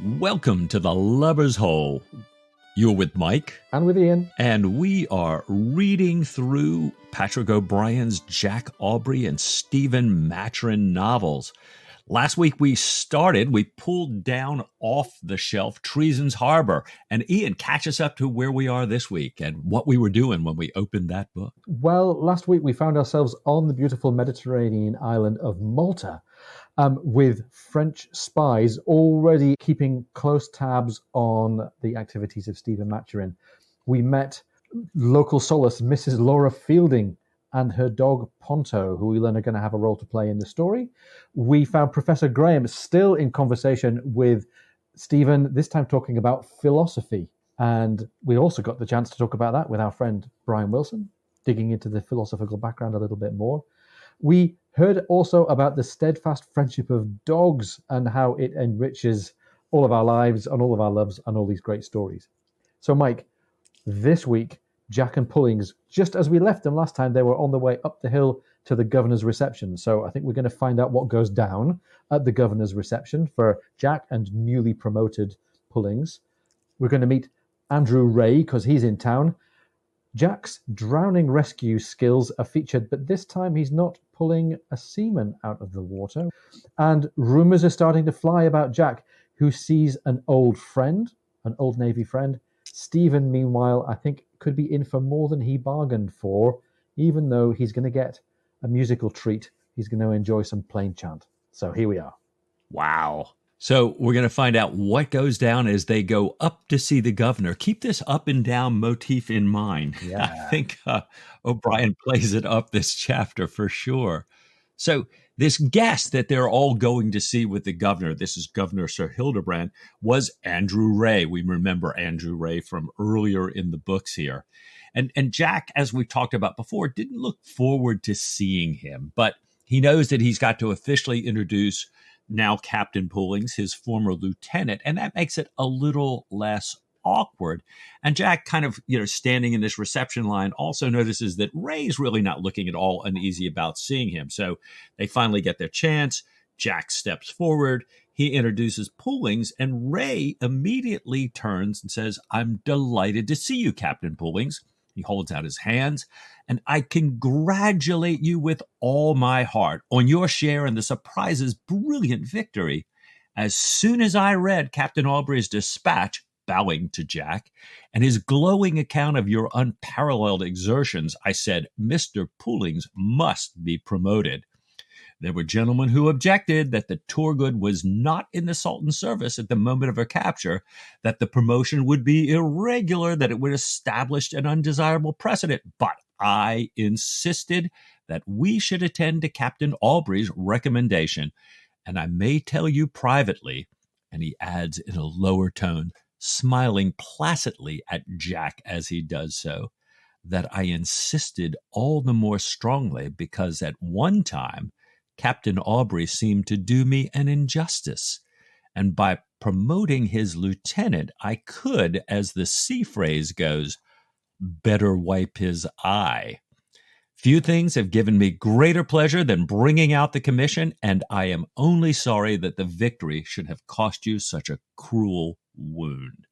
Welcome to the Lover's Hole. You're with Mike. And with Ian. And we are reading through Patrick O'Brian's Jack Aubrey and Stephen Maturin novels. Last week we pulled down off the shelf Treasons Harbour. And Ian, catch us up to where we are this week and what we were doing when we opened that book. Well, last week we found ourselves on the beautiful Mediterranean island of Malta, with French spies already keeping close tabs on the activities of Stephen Maturin. We met local solace, Mrs. Laura Fielding, and her dog Ponto, who we learn are going to have a role to play in the story. We found Professor Graham still in conversation with Stephen, this time talking about philosophy. And we also got the chance to talk about that with our friend Brian Wilson, digging into the philosophical background a little bit more. We heard also about the steadfast friendship of dogs and how it enriches all of our lives and all of our loves and all these great stories. So, Mike, this week, Jack and Pullings, just as we left them last time, they were on the way up the hill to the governor's reception. So I think we're going to find out what goes down at the governor's reception for Jack and newly promoted Pullings. We're going to meet Andrew Ray because he's in town. Jack's drowning rescue skills are featured, but this time he's not pulling a seaman out of the water. And rumours are starting to fly about Jack, who sees an old friend, an old Navy friend. Stephen, meanwhile, I think could be in for more than he bargained for, even though he's going to get a musical treat. He's going to enjoy some plainchant. So here we are. Wow. So we're going to find out what goes down as they go up to see the governor. Keep this up and down motif in mind. Yeah. I think O'Brian plays it up this chapter for sure. So this guest that they're all going to see with the governor, this is Governor Sir Hildebrand, was Andrew Ray. We remember Andrew Ray from earlier in the books here. And Jack, as we talked about before, didn't look forward to seeing him, but he knows that he's got to officially introduce now Captain Pullings, his former lieutenant, and that makes it a little less awkward. And Jack kind of, standing in this reception line also notices that Ray's really not looking at all uneasy about seeing him. So they finally get their chance. Jack steps forward. He introduces Pullings, and Ray immediately turns and says, "I'm delighted to see you, Captain Pullings." He holds out his hands, and "I congratulate you with all my heart on your share in the Surprise's brilliant victory. As soon as I read Captain Aubrey's dispatch," bowing to Jack, "and his glowing account of your unparalleled exertions, I said, Mr. Pullings must be promoted. There were gentlemen who objected that the Torgood was not in the Sultan's service at the moment of her capture, that the promotion would be irregular, that it would establish an undesirable precedent. But I insisted that we should attend to Captain Aubrey's recommendation. And I may tell you privately," and he adds in a lower tone, smiling placidly at Jack as he does so, "that I insisted all the more strongly because at one time Captain Aubrey seemed to do me an injustice, and by promoting his lieutenant, I could, as the sea phrase goes, better wipe his eye. Few things have given me greater pleasure than bringing out the commission, and I am only sorry that the victory should have cost you such a cruel wound."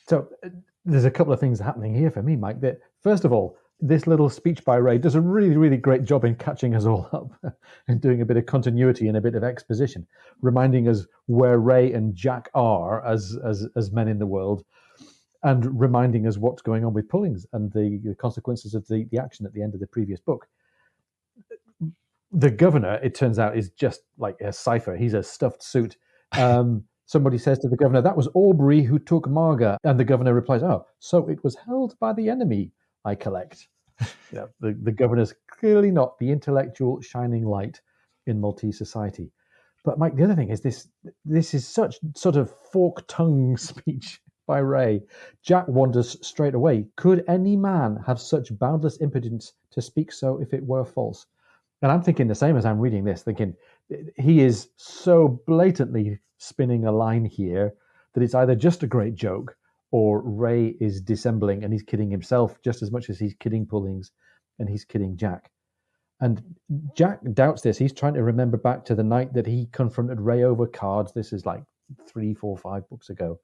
So there's a couple of things happening here for me, Mike. That first of all, this little speech by Ray does a really, really great job in catching us all up and doing a bit of continuity and a bit of exposition, reminding us where Ray and Jack are as men in the world, and reminding us what's going on with Pullings and the consequences of the action at the end of the previous book. The governor, it turns out, is just like a cipher. He's a stuffed suit. Somebody says to the governor, "That was Aubrey who took Marga." And the governor replies, "Oh, so it was held by the enemy, I collect." The governor's clearly not the intellectual shining light in Maltese society. But Mike, the other thing is this is such sort of fork-tongue speech by Ray. Jack wonders straight away, could any man have such boundless impudence to speak so if it were false? And I'm thinking the same as I'm reading this, thinking he is so blatantly spinning a line here that it's either just a great joke or Ray is dissembling and he's kidding himself just as much as he's kidding Pullings and he's kidding Jack. And Jack doubts this. He's trying to remember back to the night that he confronted Ray over cards. This is like 3, 4, 5 books ago.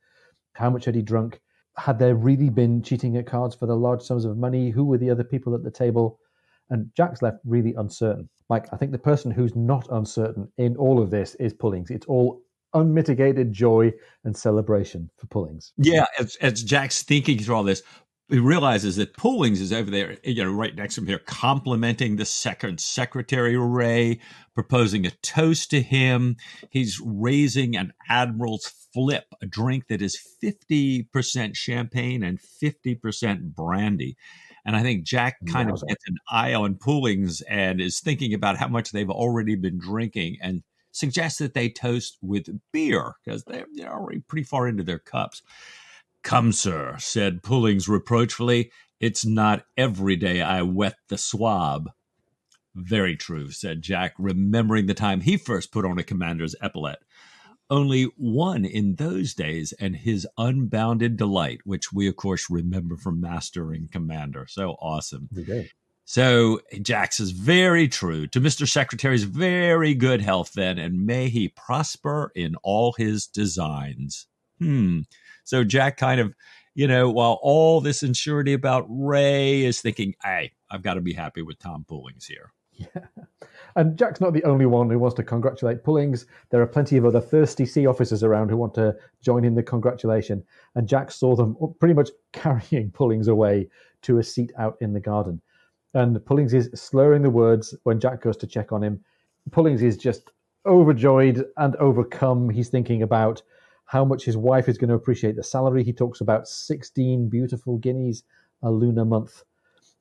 How much had he drunk? Had there really been cheating at cards for the large sums of money? Who were the other people at the table? And Jack's left really uncertain. Mike, I think the person who's not uncertain in all of this is Pullings. It's all unmitigated joy and celebration for Pullings. Yeah, as Jack's thinking through all this, he realizes that Pullings is over there, right next to him here, complimenting the second secretary, Ray, proposing a toast to him. He's raising an Admiral's Flip, a drink that is 50% champagne and 50% brandy. And I think Jack kind of gets an eye on Pullings and is thinking about how much they've already been drinking and suggests that they toast with beer because they're already pretty far into their cups. "Come, sir," said Pullings reproachfully, "it's not every day I wet the swab." "Very true," said Jack, remembering the time he first put on a commander's epaulet. Only one in those days, and his unbounded delight, which we, of course, remember from Master and Commander. So awesome. We do. So Jack says, "Very true. To Mr. Secretary's very good health, then, and may he prosper in all his designs." So Jack kind of, while all this insurity about Ray is thinking, hey, I've got to be happy with Tom Pullings here. Yeah. And Jack's not the only one who wants to congratulate Pullings. There are plenty of other thirsty sea officers around who want to join in the congratulation. And Jack saw them pretty much carrying Pullings away to a seat out in the garden. And Pullings is slurring the words when Jack goes to check on him. Pullings is just overjoyed and overcome. He's thinking about how much his wife is going to appreciate the salary. He talks about 16 beautiful guineas a lunar month.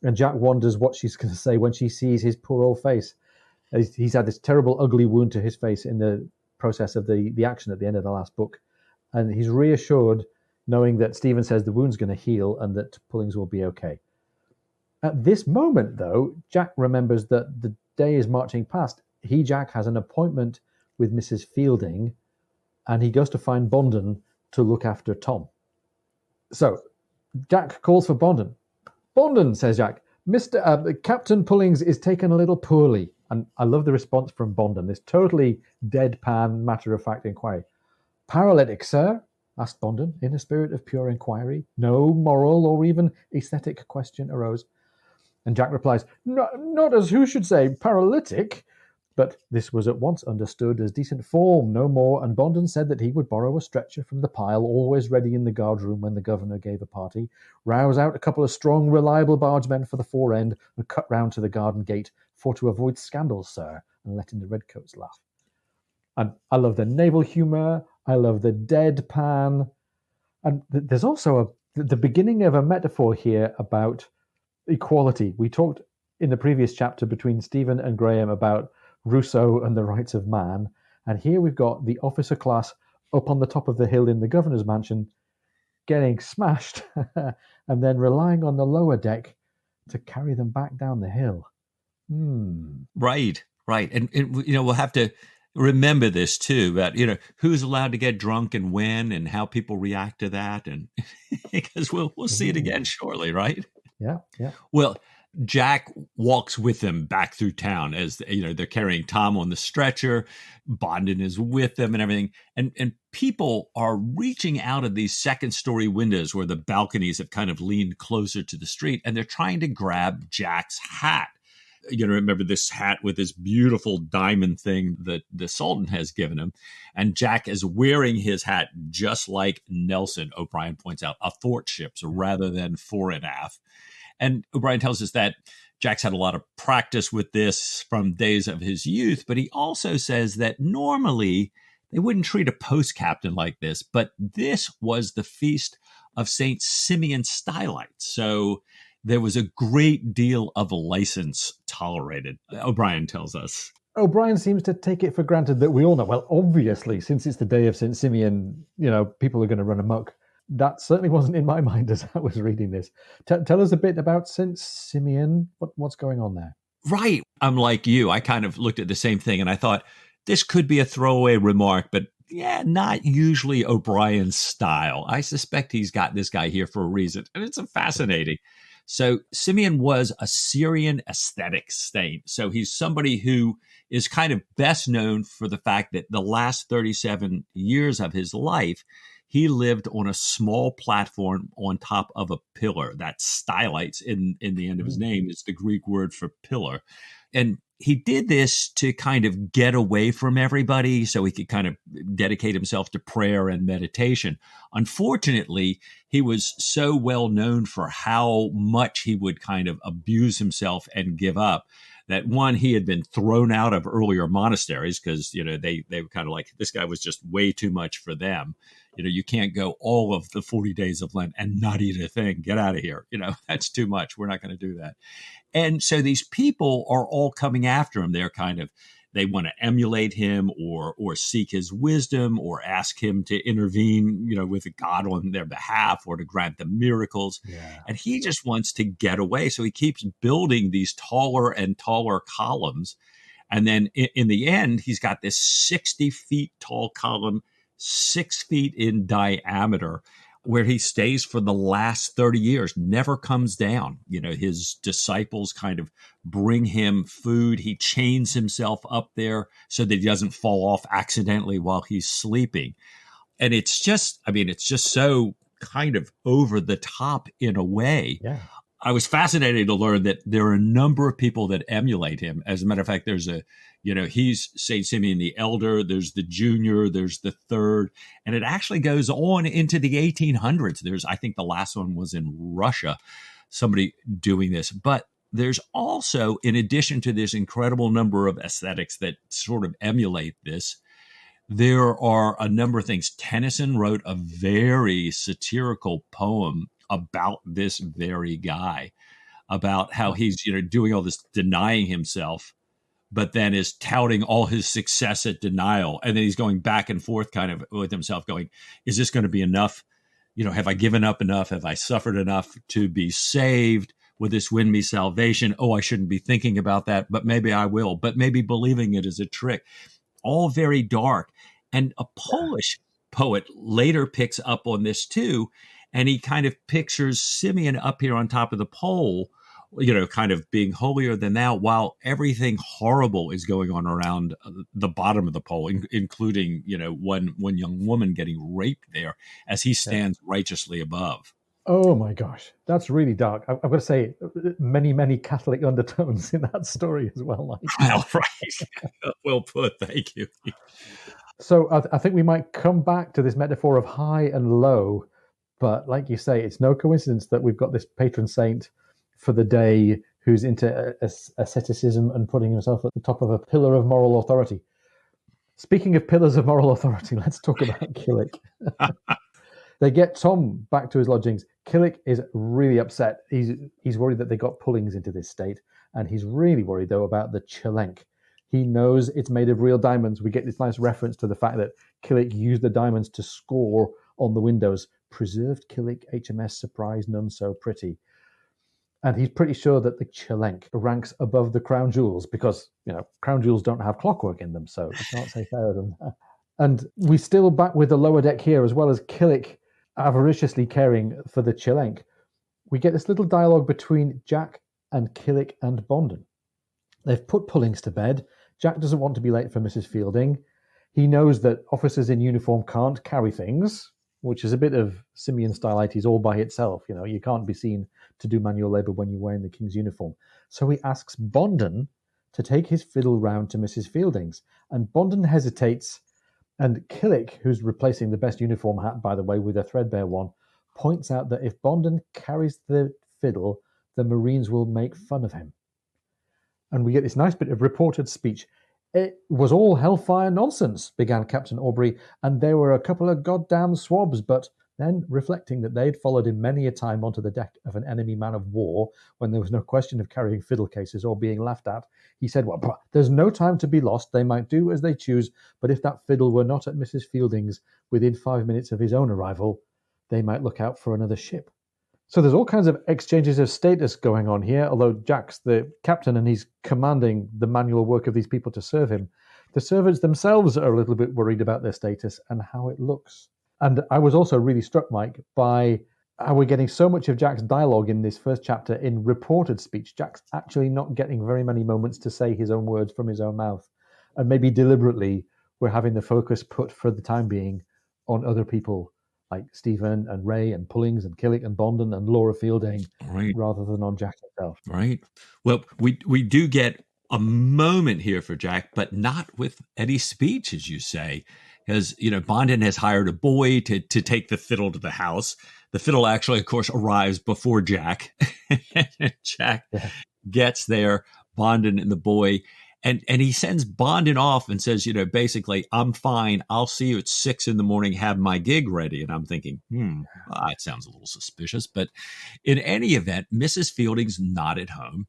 And Jack wonders what she's going to say when she sees his poor old face. He's had this terrible, ugly wound to his face in the process of the action at the end of the last book. And he's reassured knowing that Stephen says the wound's going to heal and that Pullings will be okay. At this moment, though, Jack remembers that the day is marching past. Jack, has an appointment with Mrs. Fielding, and he goes to find Bondon to look after Tom. So Jack calls for Bondon. "Bondon," says Jack, Captain Pullings is taken a little poorly." And I love the response from Bondon, this totally deadpan, matter-of-fact inquiry. "Paralytic, sir?" asked Bondon, in a spirit of pure inquiry. No moral or even aesthetic question arose. And Jack replies, Not as who should say, paralytic." But this was at once understood as decent form, no more, and Bondon said that he would borrow a stretcher from the pile, always ready in the guard room when the governor gave a party, rouse out a couple of strong, reliable bargemen for the fore end, and cut round to the garden gate, for to avoid scandals, sir, and letting the redcoats laugh. And I love the naval humour, I love the deadpan, and there's also the beginning of a metaphor here about equality. We talked in the previous chapter between Stephen and Graham about Rousseau and the rights of man. And here we've got the officer class up on the top of the hill in the governor's mansion getting smashed and then relying on the lower deck to carry them back down the hill. Right. And we'll have to remember this too, about, who's allowed to get drunk and when and how people react to that. And because we'll see it again shortly, right? Yeah. Well, Jack walks with them back through town as they're carrying Tom on the stretcher. Bondon is with them and everything. And people are reaching out of these second story windows where the balconies have kind of leaned closer to the street, and they're trying to grab Jack's hat. Remember this hat with this beautiful diamond thing that the Sultan has given him. And Jack is wearing his hat just like Nelson, O'Brien points out, athwartships rather than fore and aft. And O'Brien tells us that Jack's had a lot of practice with this from days of his youth, but he also says that normally they wouldn't treat a post captain like this, but this was the feast of St. Simeon Stylite. So there was a great deal of license tolerated, O'Brien tells us. O'Brien seems to take it for granted that we all know, well, obviously, since it's the day of St. Simeon, people are going to run amok. That certainly wasn't in my mind as I was reading this. Tell us a bit about St. Simeon. What's going on there? Right. I'm like you. I kind of looked at the same thing and I thought this could be a throwaway remark, but not usually O'Brien's style. I suspect he's got this guy here for a reason, and it's fascinating. So Simeon was a Syrian aesthetic saint. So he's somebody who is kind of best known for the fact that the last 37 years of his life, he lived on a small platform on top of a pillar. That stylites in the end of his name is the Greek word for pillar. And he did this to kind of get away from everybody so he could kind of dedicate himself to prayer and meditation. Unfortunately, he was so well known for how much he would kind of abuse himself and give up that one, he had been thrown out of earlier monasteries because, they were kind of like, this guy was just way too much for them. You can't go all of the 40 days of Lent and not eat a thing. Get out of here. That's too much. We're not going to do that. And so these people are all coming after him. They want to emulate him or seek his wisdom or ask him to intervene, with God on their behalf or to grant them miracles. Yeah. And he just wants to get away. So he keeps building these taller and taller columns. And then in the end, he's got this 60 feet tall column, 6 feet in diameter, where he stays for the last 30 years, never comes down. His disciples kind of bring him food. He chains himself up there so that he doesn't fall off accidentally while he's sleeping. And it's just so kind of over the top in a way. Yeah. I was fascinated to learn that there are a number of people that emulate him. As a matter of fact, there's he's St. Simeon the Elder, there's the Junior, there's the Third, and it actually goes on into the 1800s. I think the last one was in Russia, somebody doing this. But there's also, in addition to this incredible number of ascetics that sort of emulate this, there are a number of things. Tennyson wrote a very satirical poem about this very guy, about how he's, doing all this denying himself, but then is touting all his success at denial. And then he's going back and forth kind of with himself going, is this going to be enough? Have I given up enough? Have I suffered enough to be saved? Will this win me salvation? Oh, I shouldn't be thinking about that, but maybe I will, but maybe believing it is a trick. All very dark. And a Polish poet later picks up on this too. And he kind of pictures Simeon up here on top of the pole, kind of being holier than thou, while everything horrible is going on around the bottom of the pole, including, one young woman getting raped there as he stands righteously above. Oh my gosh, that's really dark. I've got to say, many, many Catholic undertones in that story as well. Well, right. Well put. Thank you. So I think we might come back to this metaphor of high and low. But like you say, it's no coincidence that we've got this patron saint for the day who's into asceticism and putting himself at the top of a pillar of moral authority. Speaking of pillars of moral authority, let's talk about Killick. They get Tom back to his lodgings. Killick is really upset. He's worried that they got pullings into this state. And he's really worried, though, about the Chelenk. He knows it's made of real diamonds. We get this nice reference to the fact that Killick used the diamonds to score on the windows. Preserved Killick, HMS Surprise, none so pretty. And he's pretty sure that the Chelenk ranks above the crown jewels because, crown jewels don't have clockwork in them, so you can't say fairer than that. And we still back with the lower deck here, as well as Killick avariciously caring for the Chelenk. We get this little dialogue between Jack and Killick and Bondon. They've put Pullings to bed. Jack doesn't want to be late for Mrs. Fielding. He knows that officers in uniform can't carry things, which is a bit of Simeon stylites all by itself. You can't be seen to do manual labor when you're wearing the king's uniform. So he asks Bondon to take his fiddle round to Mrs. Fielding's. And Bondon hesitates, and Killick, who's replacing the best uniform hat, by the way, with a threadbare one, points out that if Bondon carries the fiddle, the Marines will make fun of him. And we get this nice bit of reported speech. It was all hellfire nonsense, began Captain Aubrey, and there were a couple of goddamn swabs, but then, reflecting that they'd followed him many a time onto the deck of an enemy man of war, when there was no question of carrying fiddle cases or being laughed at, he said, well, there's no time to be lost. They might do as they choose, but if that fiddle were not at Mrs. Fielding's within 5 minutes of his own arrival, they might look out for another ship. So there's all kinds of exchanges of status going on here, although Jack's the captain and he's commanding the manual work of these people to serve him. The servants themselves are a little bit worried about their status and how it looks. And I was also really struck, Mike, by how we're getting so much of Jack's dialogue in this first chapter in reported speech. Jack's actually not getting very many moments to say his own words from his own mouth. And maybe deliberately, we're having the focus put for the time being on other people like Stephen and Ray and Pullings and Killick and Bondon and Laura Fielding, Right. rather than on Jack himself. Right. Well, we do get a moment here for Jack, but not with any speech, as you say, because Bondon has hired a boy to take the fiddle to the house. The fiddle actually, of course, arrives before Jack. Jack gets there, Bondon and the boy, and he sends Bondon off and says, basically, I'm fine. I'll see you at 6 a.m. Have my gig ready. And I'm thinking, it sounds a little suspicious. But in any event, Mrs. Fielding's not at home.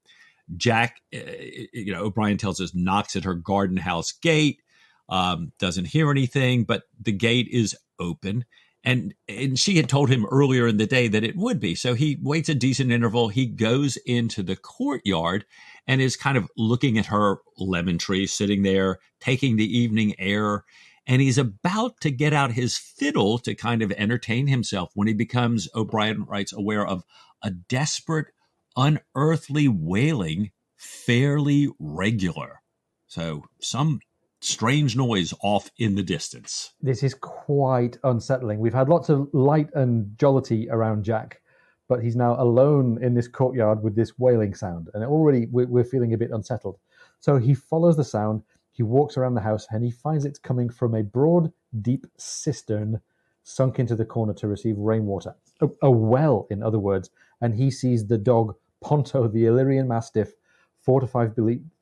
Jack, O'Brien tells us, knocks at her garden house gate, doesn't hear anything, but the gate is open. And she had told him earlier in the day that it would be. So he waits a decent interval. He goes into the courtyard and is kind of looking at her lemon tree sitting there, taking the evening air. And he's about to get out his fiddle to kind of entertain himself when he becomes, O'Brien writes, aware of a desperate, unearthly wailing, fairly regular. So some strange noise off in the distance. This is quite unsettling. We've had lots of light and jollity around Jack, but he's now alone in this courtyard with this wailing sound, and already we're feeling a bit unsettled. So he follows the sound, he walks around the house, and he finds it's coming from a broad, deep cistern sunk into the corner to receive rainwater. A well, in other words, and he sees the dog Ponto, the Illyrian Mastiff, 4 to 5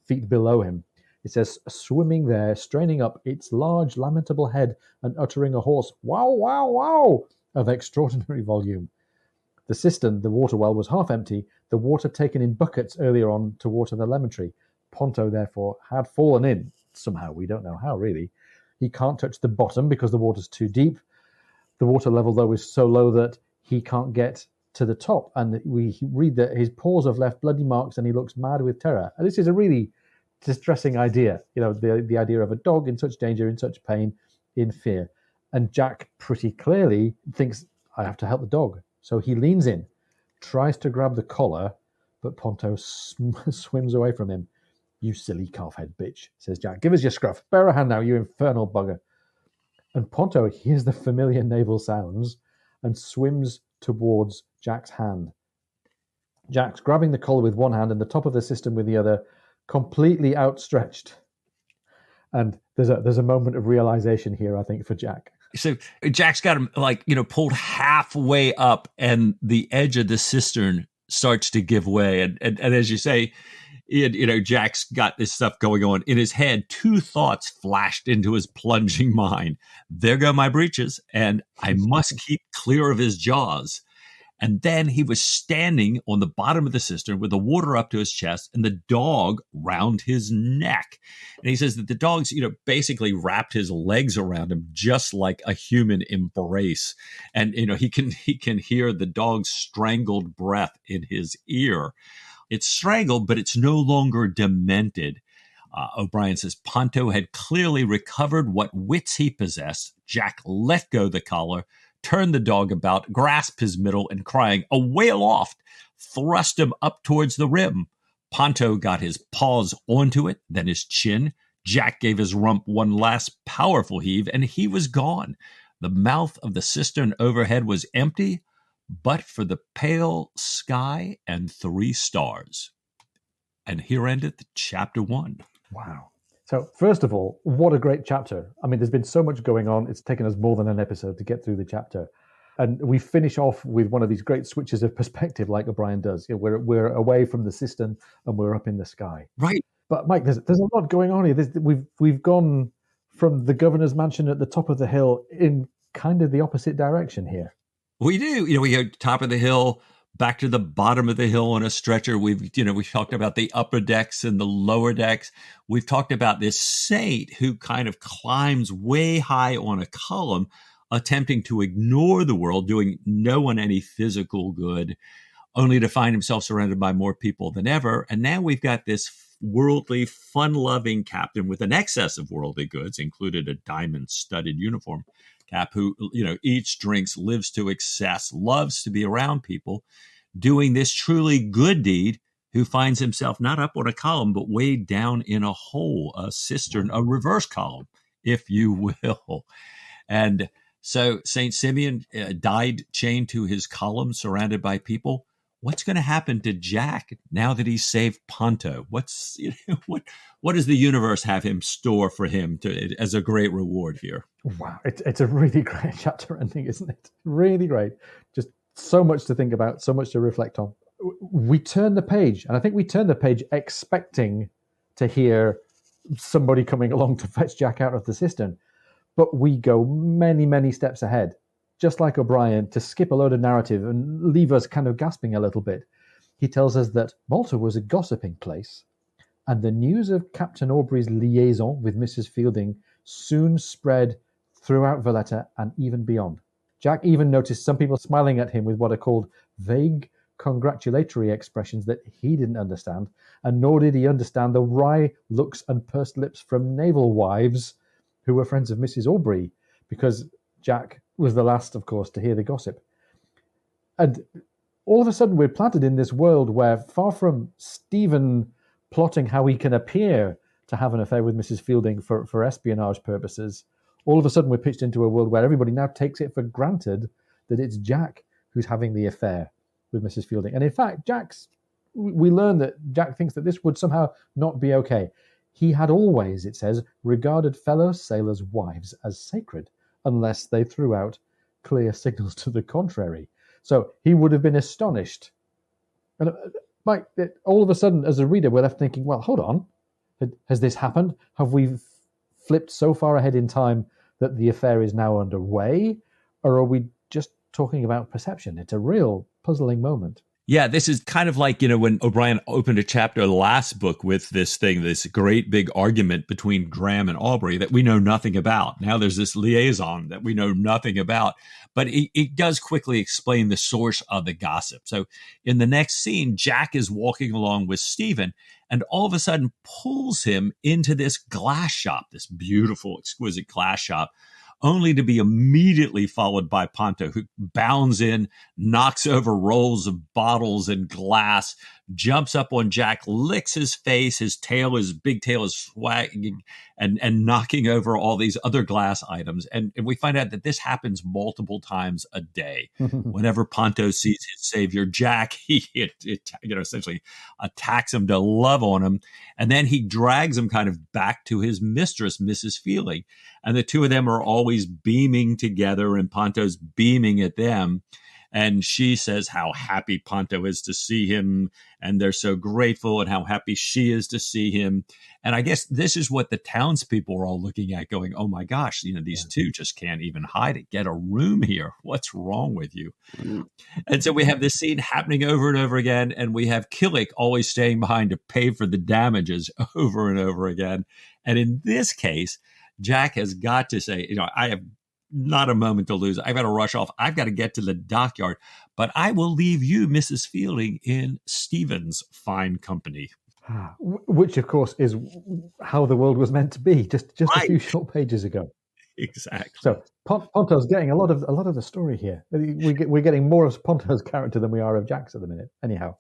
feet below him. It says, swimming there, straining up its large, lamentable head and uttering a hoarse wow, wow, wow of extraordinary volume. The cistern, the water well, was half empty, the water taken in buckets earlier on to water the lemon tree. Ponto, therefore, had fallen in. Somehow, we don't know how, really. He can't touch the bottom because the water's too deep. The water level, though, is so low that he can't get to the top. And we read that his paws have left bloody marks and he looks mad with terror. And this is a really distressing idea, the idea of a dog in such danger, in such pain, in fear. And Jack pretty clearly thinks, I have to help the dog. So he leans in, tries to grab the collar, but Ponto swims away from him. You silly calf-head bitch, says Jack. Give us your scruff. Bear a hand now, you infernal bugger. And Ponto hears the familiar naval sounds and swims towards Jack's hand. Jack's grabbing the collar with one hand and the top of the cistern with the other, completely outstretched. And there's a moment of realization here, I think, for Jack. So Jack's got him pulled halfway up, and the edge of the cistern starts to give way. And as you say, Jack's got this stuff going on in his head. 2 thoughts flashed into his plunging mind. There go my breeches, and I must keep clear of his jaws. And then he was standing on the bottom of the cistern with the water up to his chest and the dog round his neck. And he says that the dog's, basically wrapped his legs around him just like a human embrace. And, he can hear the dog's strangled breath in his ear. It's strangled, but it's no longer demented. O'Brien says Ponto had clearly recovered what wits he possessed. Jack let go the collar, turned the dog about, grasped his middle, and crying, away aloft, thrust him up towards the rim. Ponto got his paws onto it, then his chin. Jack gave his rump one last powerful heave, and he was gone. The mouth of the cistern overhead was empty, but for the pale sky and 3 stars. And here ended chapter 1. Wow. So, first of all, what a great chapter. I mean, there's been so much going on. It's taken us more than an episode to get through the chapter. And we finish off with one of these great switches of perspective like O'Brien does. We're away from the cistern and we're up in the sky. Right. But, Mike, there's a lot going on here. We've gone from the governor's mansion at the top of the hill in kind of the opposite direction here. We do. We go top of the hill, back to the bottom of the hill on a stretcher. We've talked about the upper decks and the lower decks. We've talked about this saint who kind of climbs way high on a column, attempting to ignore the world, doing no one any physical good, only to find himself surrounded by more people than ever. And now we've got this worldly, fun-loving captain with an excess of worldly goods, included a diamond-studded uniform cap, who, eats, drinks, lives to excess, loves to be around people, doing this truly good deed who finds himself not up on a column, but way down in a hole, a cistern, a reverse column, if you will. And so St. Simeon died chained to his column, surrounded by people. What's going to happen to Jack now that he's saved Ponto? What does the universe have in store for him as a great reward here? Wow, it's a really great chapter ending, isn't it? Really great. Just so much to think about, so much to reflect on. We turn the page, and I think we turn the page expecting to hear somebody coming along to fetch Jack out of the cistern. But we go many, many steps ahead, just like O'Brien, to skip a load of narrative and leave us kind of gasping a little bit. He tells us that Malta was a gossiping place, and the news of Captain Aubrey's liaison with Mrs. Fielding soon spread throughout Valletta and even beyond. Jack even noticed some people smiling at him with what are called vague congratulatory expressions that he didn't understand, and nor did he understand the wry looks and pursed lips from naval wives who were friends of Mrs. Aubrey, because Jack was the last, of course, to hear the gossip. And all of a sudden, we're planted in this world where, far from Stephen plotting how he can appear to have an affair with Mrs. Fielding for espionage purposes, all of a sudden we're pitched into a world where everybody now takes it for granted that it's Jack who's having the affair with Mrs. Fielding. And in fact, we learn that Jack thinks that this would somehow not be okay. He had always, it says, regarded fellow sailors' wives as sacred, unless they threw out clear signals to the contrary. So he would have been astonished. And Mike, all of a sudden, as a reader, we're left thinking, well, hold on. Has this happened? Have we flipped so far ahead in time that the affair is now underway? Or are we just talking about perception? It's a real puzzling moment. Yeah, this is kind of like, when O'Brien opened a chapter of the last book with this great big argument between Graham and Aubrey that we know nothing about. Now there's this liaison that we know nothing about, but it does quickly explain the source of the gossip. So in the next scene, Jack is walking along with Stephen and all of a sudden pulls him into this glass shop, this beautiful, exquisite glass shop, only to be immediately followed by Ponto, who bounds in, knocks over rolls of bottles and glass, jumps up on Jack, licks his face, his big tail is swagging and knocking over all these other glass items. And we find out that this happens multiple times a day. Whenever Ponto sees his savior, Jack, he essentially attacks him to love on him. And then he drags him kind of back to his mistress, Mrs. Fielding. And the two of them are always beaming together, and Ponto's beaming at them. And she says how happy Ponto is to see him, and they're so grateful, and how happy she is to see him. And I guess this is what the townspeople are all looking at, going, oh my gosh, these two just can't even hide it. Get a room here. What's wrong with you? And so we have this scene happening over and over again, and we have Killick always staying behind to pay for the damages over and over again. And in this case, Jack has got to say, I have not a moment to lose. I've got to rush off. I've got to get to the dockyard, but I will leave you, Mrs. Fielding, in Stephen's fine company. Which, of course, is how the world was meant to be just right. A few short pages ago. Exactly. So Ponto's getting a lot of the story here. We're getting more of Ponto's character than we are of Jack's at the minute. Anyhow,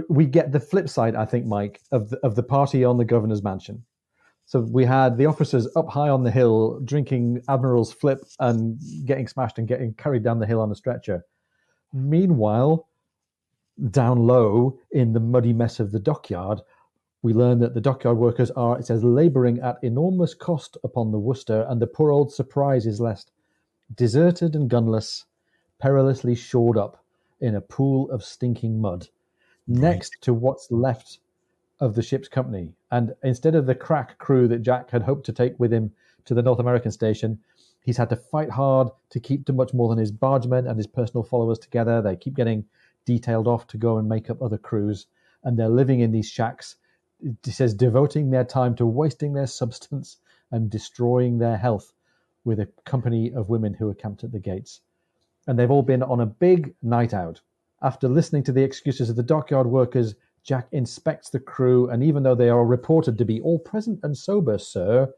we get the flip side, I think, Mike, of the party on the governor's mansion. So we had the officers up high on the hill drinking Admiral's Flip and getting smashed and getting carried down the hill on a stretcher. Meanwhile, down low in the muddy mess of the dockyard, we learn that the dockyard workers are, it says, labouring at enormous cost upon the Worcester, and the poor old Surprise is left deserted and gunless, perilously shored up in a pool of stinking mud, next to what's left of the ship's company. And instead of the crack crew that Jack had hoped to take with him to the North American station, he's had to fight hard to keep to much more than his bargemen and his personal followers together. They keep getting detailed off to go and make up other crews, and they're living in these shacks, it says, devoting their time to wasting their substance and destroying their health with a company of women who are camped at the gates. And they've all been on a big night out. After listening to the excuses of the dockyard workers, Jack inspects the crew, and even though they are reported to be all present and sober, sir,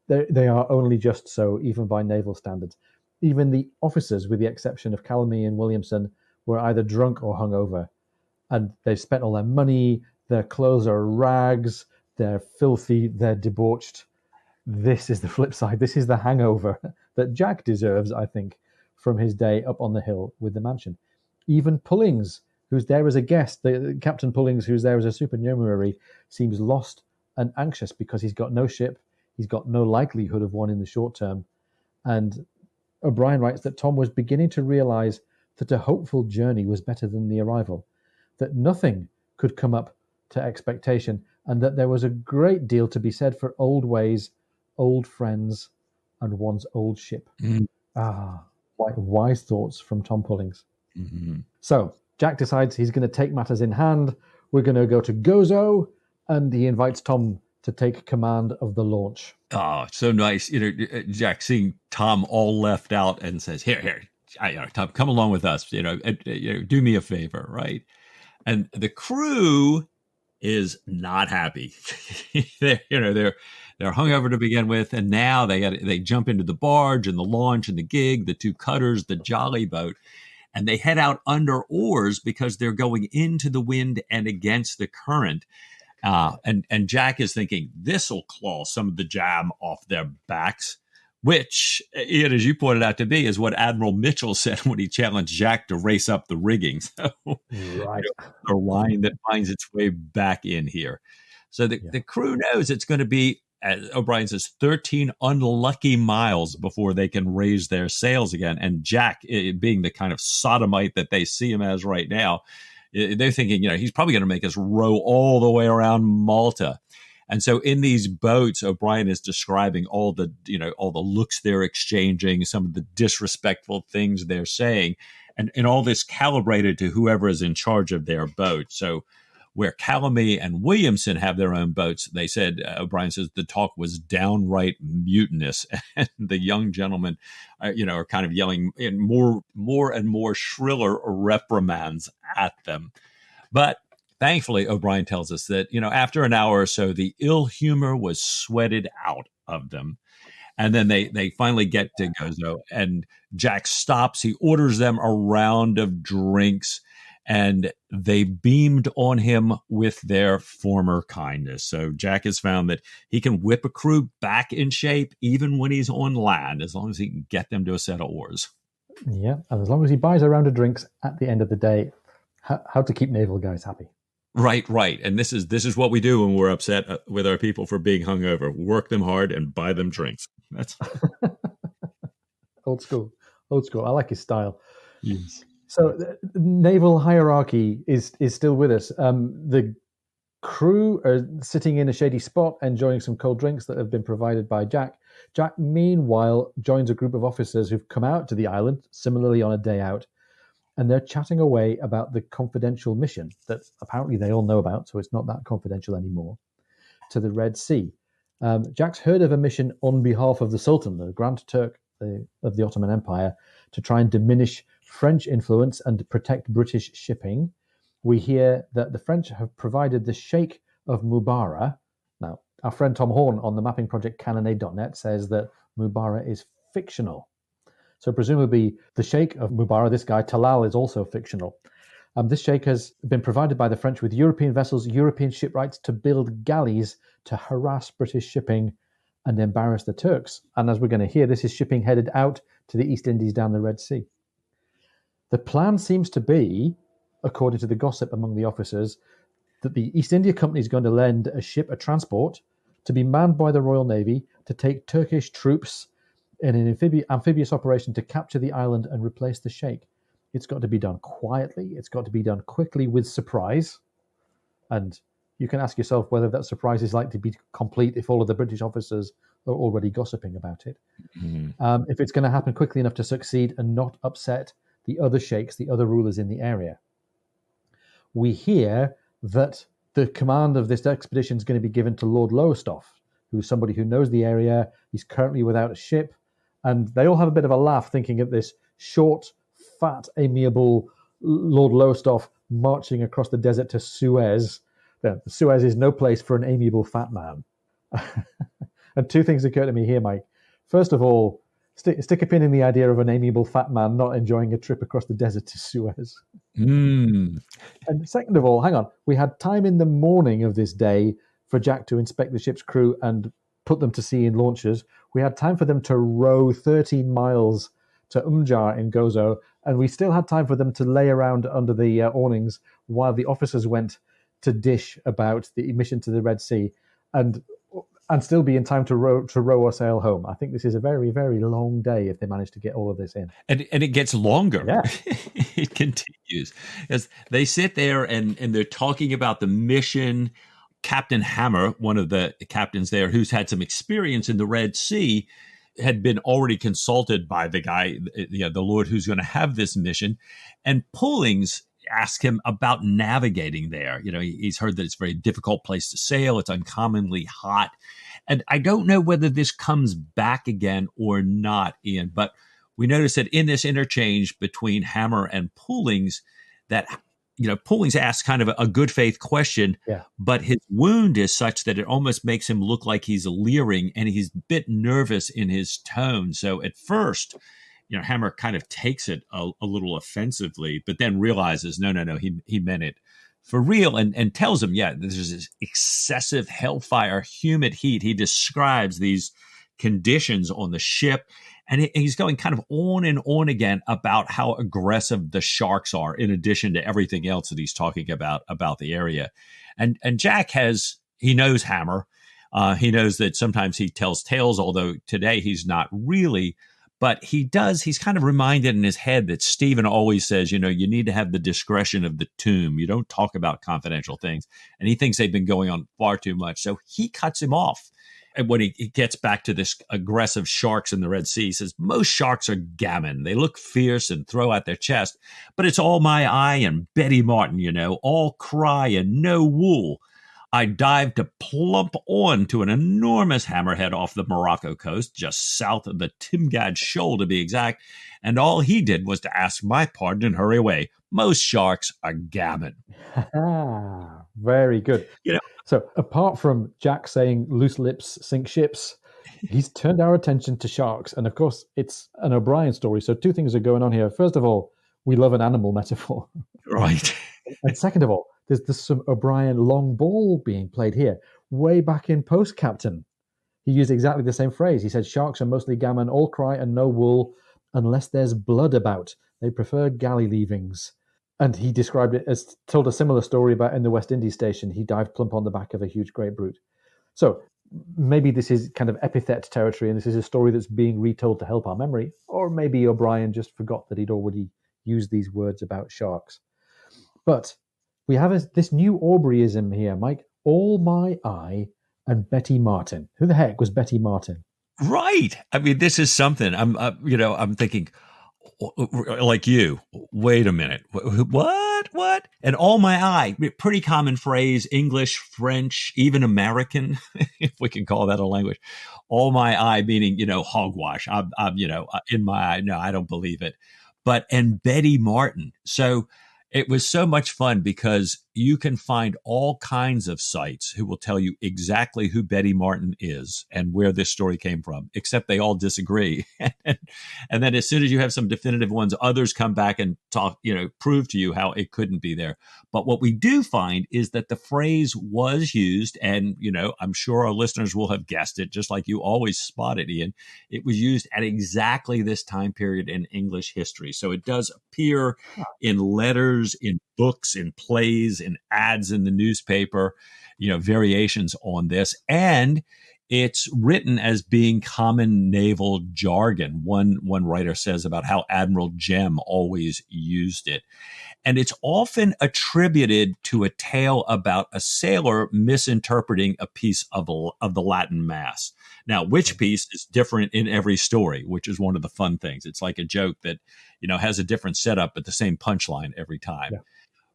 they are only just so, even by naval standards. Even the officers, with the exception of Calamy and Williamson, were either drunk or hungover. and they've spent all their money. Their clothes are rags. They're filthy. They're debauched. This is the flip side. This is the hangover that Jack deserves, I think, from his day up on the hill with the mansion. Even Pullings, who's there as a guest, Captain Pullings, who's there as a supernumerary, seems lost and anxious because he's got no ship. He's got no likelihood of one in the short term. And O'Brien writes that Tom was beginning to realize that a hopeful journey was better than the arrival, that nothing could come up to expectation, and that there was a great deal to be said for old ways, old friends, and one's old ship. Wise thoughts from Tom Pullings. Mm-hmm. So Jack decides he's going to take matters in hand. We're going to go to Gozo, and he invites Tom to take command of the launch. Oh, so nice. Jack seeing Tom all left out and says, here, Tom, come along with us. Do me a favor, right? And the crew is not happy. they're hungover to begin with, and now they jump into the barge and the launch and the gig, the two cutters, the jolly boat, and they head out under oars because they're going into the wind and against the current. And Jack is thinking this will claw some of the jam off their backs, which, as you pointed out to me, is what Admiral Mitchell said when he challenged Jack to race up the rigging. So, right, a line that finds its way back in here. So the crew knows it's going to be, as O'Brien says, 13 unlucky miles before they can raise their sails again. And Jack, being the kind of sodomite that they see him as right now, they're thinking, he's probably going to make us row all the way around Malta. And so in these boats, O'Brien is describing all the looks they're exchanging, some of the disrespectful things they're saying, and all this calibrated to whoever is in charge of their boat. So where Calamee and Williamson have their own boats, they said, O'Brien says, the talk was downright mutinous. And the young gentlemen, are kind of yelling in more and more shriller reprimands at them. But thankfully, O'Brien tells us that, after an hour or so, the ill humor was sweated out of them. And then they finally get to Gozo, and Jack stops. He orders them a round of drinks, and they beamed on him with their former kindness. So Jack has found that he can whip a crew back in shape even when he's on land, as long as he can get them to a set of oars. Yeah, and as long as he buys a round of drinks at the end of the day, how to keep naval guys happy. Right. And this is what we do when we're upset with our people for being hungover. Work them hard and buy them drinks. That's old school. I like his style. Yes. So the naval hierarchy is still with us. The crew are sitting in a shady spot, enjoying some cold drinks that have been provided by Jack. Jack, meanwhile, joins a group of officers who've come out to the island, similarly on a day out, and they're chatting away about the confidential mission that apparently they all know about, so it's not that confidential anymore, to the Red Sea. Jack's heard of a mission on behalf of the Sultan, the Grand Turk of the Ottoman Empire, to try and diminish French influence and protect British shipping. We hear that the French have provided the Sheikh of Mubara. Now, our friend Tom Horn on the mapping project Cannonade.net says that Mubara is fictional. So presumably the Sheikh of Mubara, this guy Talal, is also fictional. This Sheikh has been provided by the French with European vessels, European shipwrights to build galleys to harass British shipping and embarrass the Turks. And as we're going to hear, this is shipping headed out to the East Indies down the Red Sea. The plan seems to be, according to the gossip among the officers, that the East India Company is going to lend a ship, a transport, to be manned by the Royal Navy to take Turkish troops in an amphibious operation to capture the island and replace the Sheikh. It's got to be done quietly. It's got to be done quickly with surprise. And you can ask yourself whether that surprise is likely to be complete if all of the British officers are already gossiping about it. Mm-hmm. If it's going to happen quickly enough to succeed and not upset the other sheikhs, the other rulers in the area. We hear that the command of this expedition is going to be given to Lord Lowestoft, who's somebody who knows the area. He's currently without a ship. And they all have a bit of a laugh thinking of this short, fat, amiable Lord Lowestoft marching across the desert to Suez. Suez is no place for an amiable fat man. And two things occur to me here, Mike. First of all, stick a pin in the idea of an amiable fat man not enjoying a trip across the desert to Suez. Mm. And second of all, hang on, we had time in the morning of this day for Jack to inspect the ship's crew and put them to sea in launches. We had time for them to row 13 miles to Umjar in Gozo, and we still had time for them to lay around under the awnings while the officers went to dish about the mission to the Red Sea, and still be in time to row or sail home. I think this is a very, very long day if they manage to get all of this in. And it gets longer. Yeah. It continues as they sit there and they're talking about the mission. Captain Hammer, one of the captains there, who's had some experience in the Red Sea, had been already consulted by the guy, the Lord who's going to have this mission. And Pullings asked him about navigating there. He's heard that it's a very difficult place to sail. It's uncommonly hot. And I don't know whether this comes back again or not, Ian, but we notice that in this interchange between Hammer and Pullings, that Pullings asks kind of a good faith question, Yeah. but his wound is such that it almost makes him look like he's leering, and he's a bit nervous in his tone. So at first, Hammer kind of takes it a little offensively, but then realizes, no, he meant it for real, and tells him, there's this excessive hellfire, humid heat. He describes these conditions on the ship, and he's going kind of on and on again about how aggressive the sharks are, in addition to everything else that he's talking about the area. And Jack he knows Hammer. He knows that sometimes he tells tales, although today he's not really. But he's kind of reminded in his head that Stephen always says, you need to have the discretion of the tomb. You don't talk about confidential things. And he thinks they've been going on far too much. So he cuts him off. And when he gets back to this aggressive sharks in the Red Sea, he says, most sharks are gammon. They look fierce and throw out their chest. But it's all my eye and Betty Martin, all cry and no wool. I dived to plump on to an enormous hammerhead off the Morocco coast, just south of the Timgad Shoal to be exact, and all he did was to ask my pardon and hurry away. Most sharks are gammon. Very good. So apart from Jack saying loose lips sink ships, he's turned our attention to sharks. And of course, it's an O'Brien story. So two things are going on here. First of all, we love an animal metaphor. Right. And second of all, there's some O'Brien long ball being played here. Way back in Post Captain, he used exactly the same phrase. He said, sharks are mostly gammon, all cry and no wool, unless there's blood about. They prefer galley leavings. And he described it as, told a similar story about in the West Indies station. He dived plump on the back of a huge great brute. So maybe this is kind of epithet territory, and this is a story that's being retold to help our memory. Or maybe O'Brien just forgot that he'd already used these words about sharks. But we have this new Aubreyism here, Mike. All my eye and Betty Martin. Who the heck was Betty Martin? Right. I mean, this is something. I'm thinking, like you. Wait a minute. What? And all my eye. Pretty common phrase. English, French, even American, if we can call that a language. All my eye, meaning hogwash. I'm in my eye. No, I don't believe it. And Betty Martin. So it was so much fun because you can find all kinds of sites who will tell you exactly who Betty Martin is and where this story came from, except they all disagree. And then as soon as you have some definitive ones, others come back and talk, prove to you how it couldn't be there. But what we do find is that the phrase was used, and, I'm sure our listeners will have guessed it, just like you always spot it, Ian. It was used at exactly this time period in English history. So it does appear in letters, in books, in plays, in ads in the newspaper, variations on this. And it's written as being common naval jargon. One writer says about how Admiral Jem always used it. And it's often attributed to a tale about a sailor misinterpreting a piece of the Latin Mass. Now, which piece is different in every story, which is one of the fun things. It's like a joke that, has a different setup, but the same punchline every time. Yeah.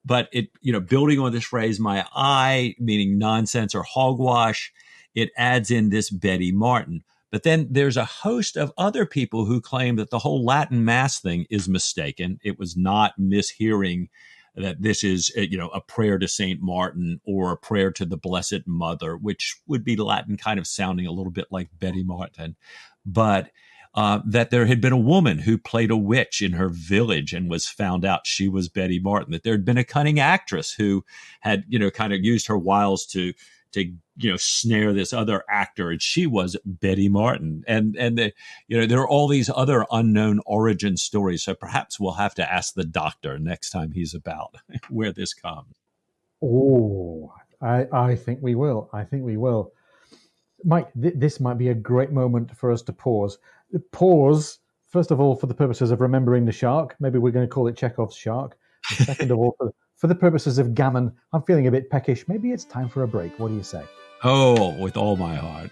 But it, building on this phrase, my eye, meaning nonsense or hogwash, it adds in this Betty Martin. But then there's a host of other people who claim that the whole Latin Mass thing is mistaken. It was not mishearing that this is, a prayer to Saint Martin or a prayer to the Blessed Mother, which would be Latin kind of sounding a little bit like Betty Martin. But that there had been a woman who played a witch in her village and was found out she was Betty Martin, that there had been a cunning actress who had, kind of used her wiles to snare this other actor, and she was Betty Martin. And there are all these other unknown origin stories. So perhaps we'll have to ask the doctor next time he's about where this comes. Oh, I think we will. I think we will. Mike, this might be a great moment for us to pause. Pause, first of all, for the purposes of remembering the shark. Maybe we're going to call it Chekhov's shark. And second of all, for the purposes of gammon, I'm feeling a bit peckish. Maybe it's time for a break. What do you say? Oh, with all my heart.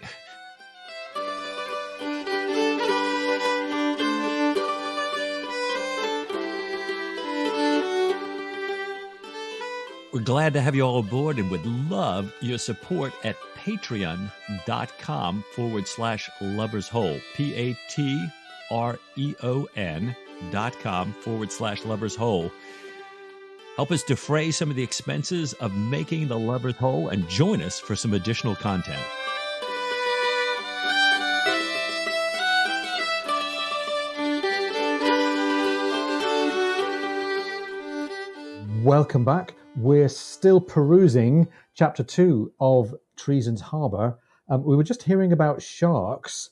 We're glad to have you all aboard and would love your support at patreon.com/lovershole. patreon.com/lovershole. Help us defray some of the expenses of making the Lover's Hole and join us for some additional content. Welcome back. We're still perusing Chapter 2 of Treasons Harbour. We were just hearing about sharks,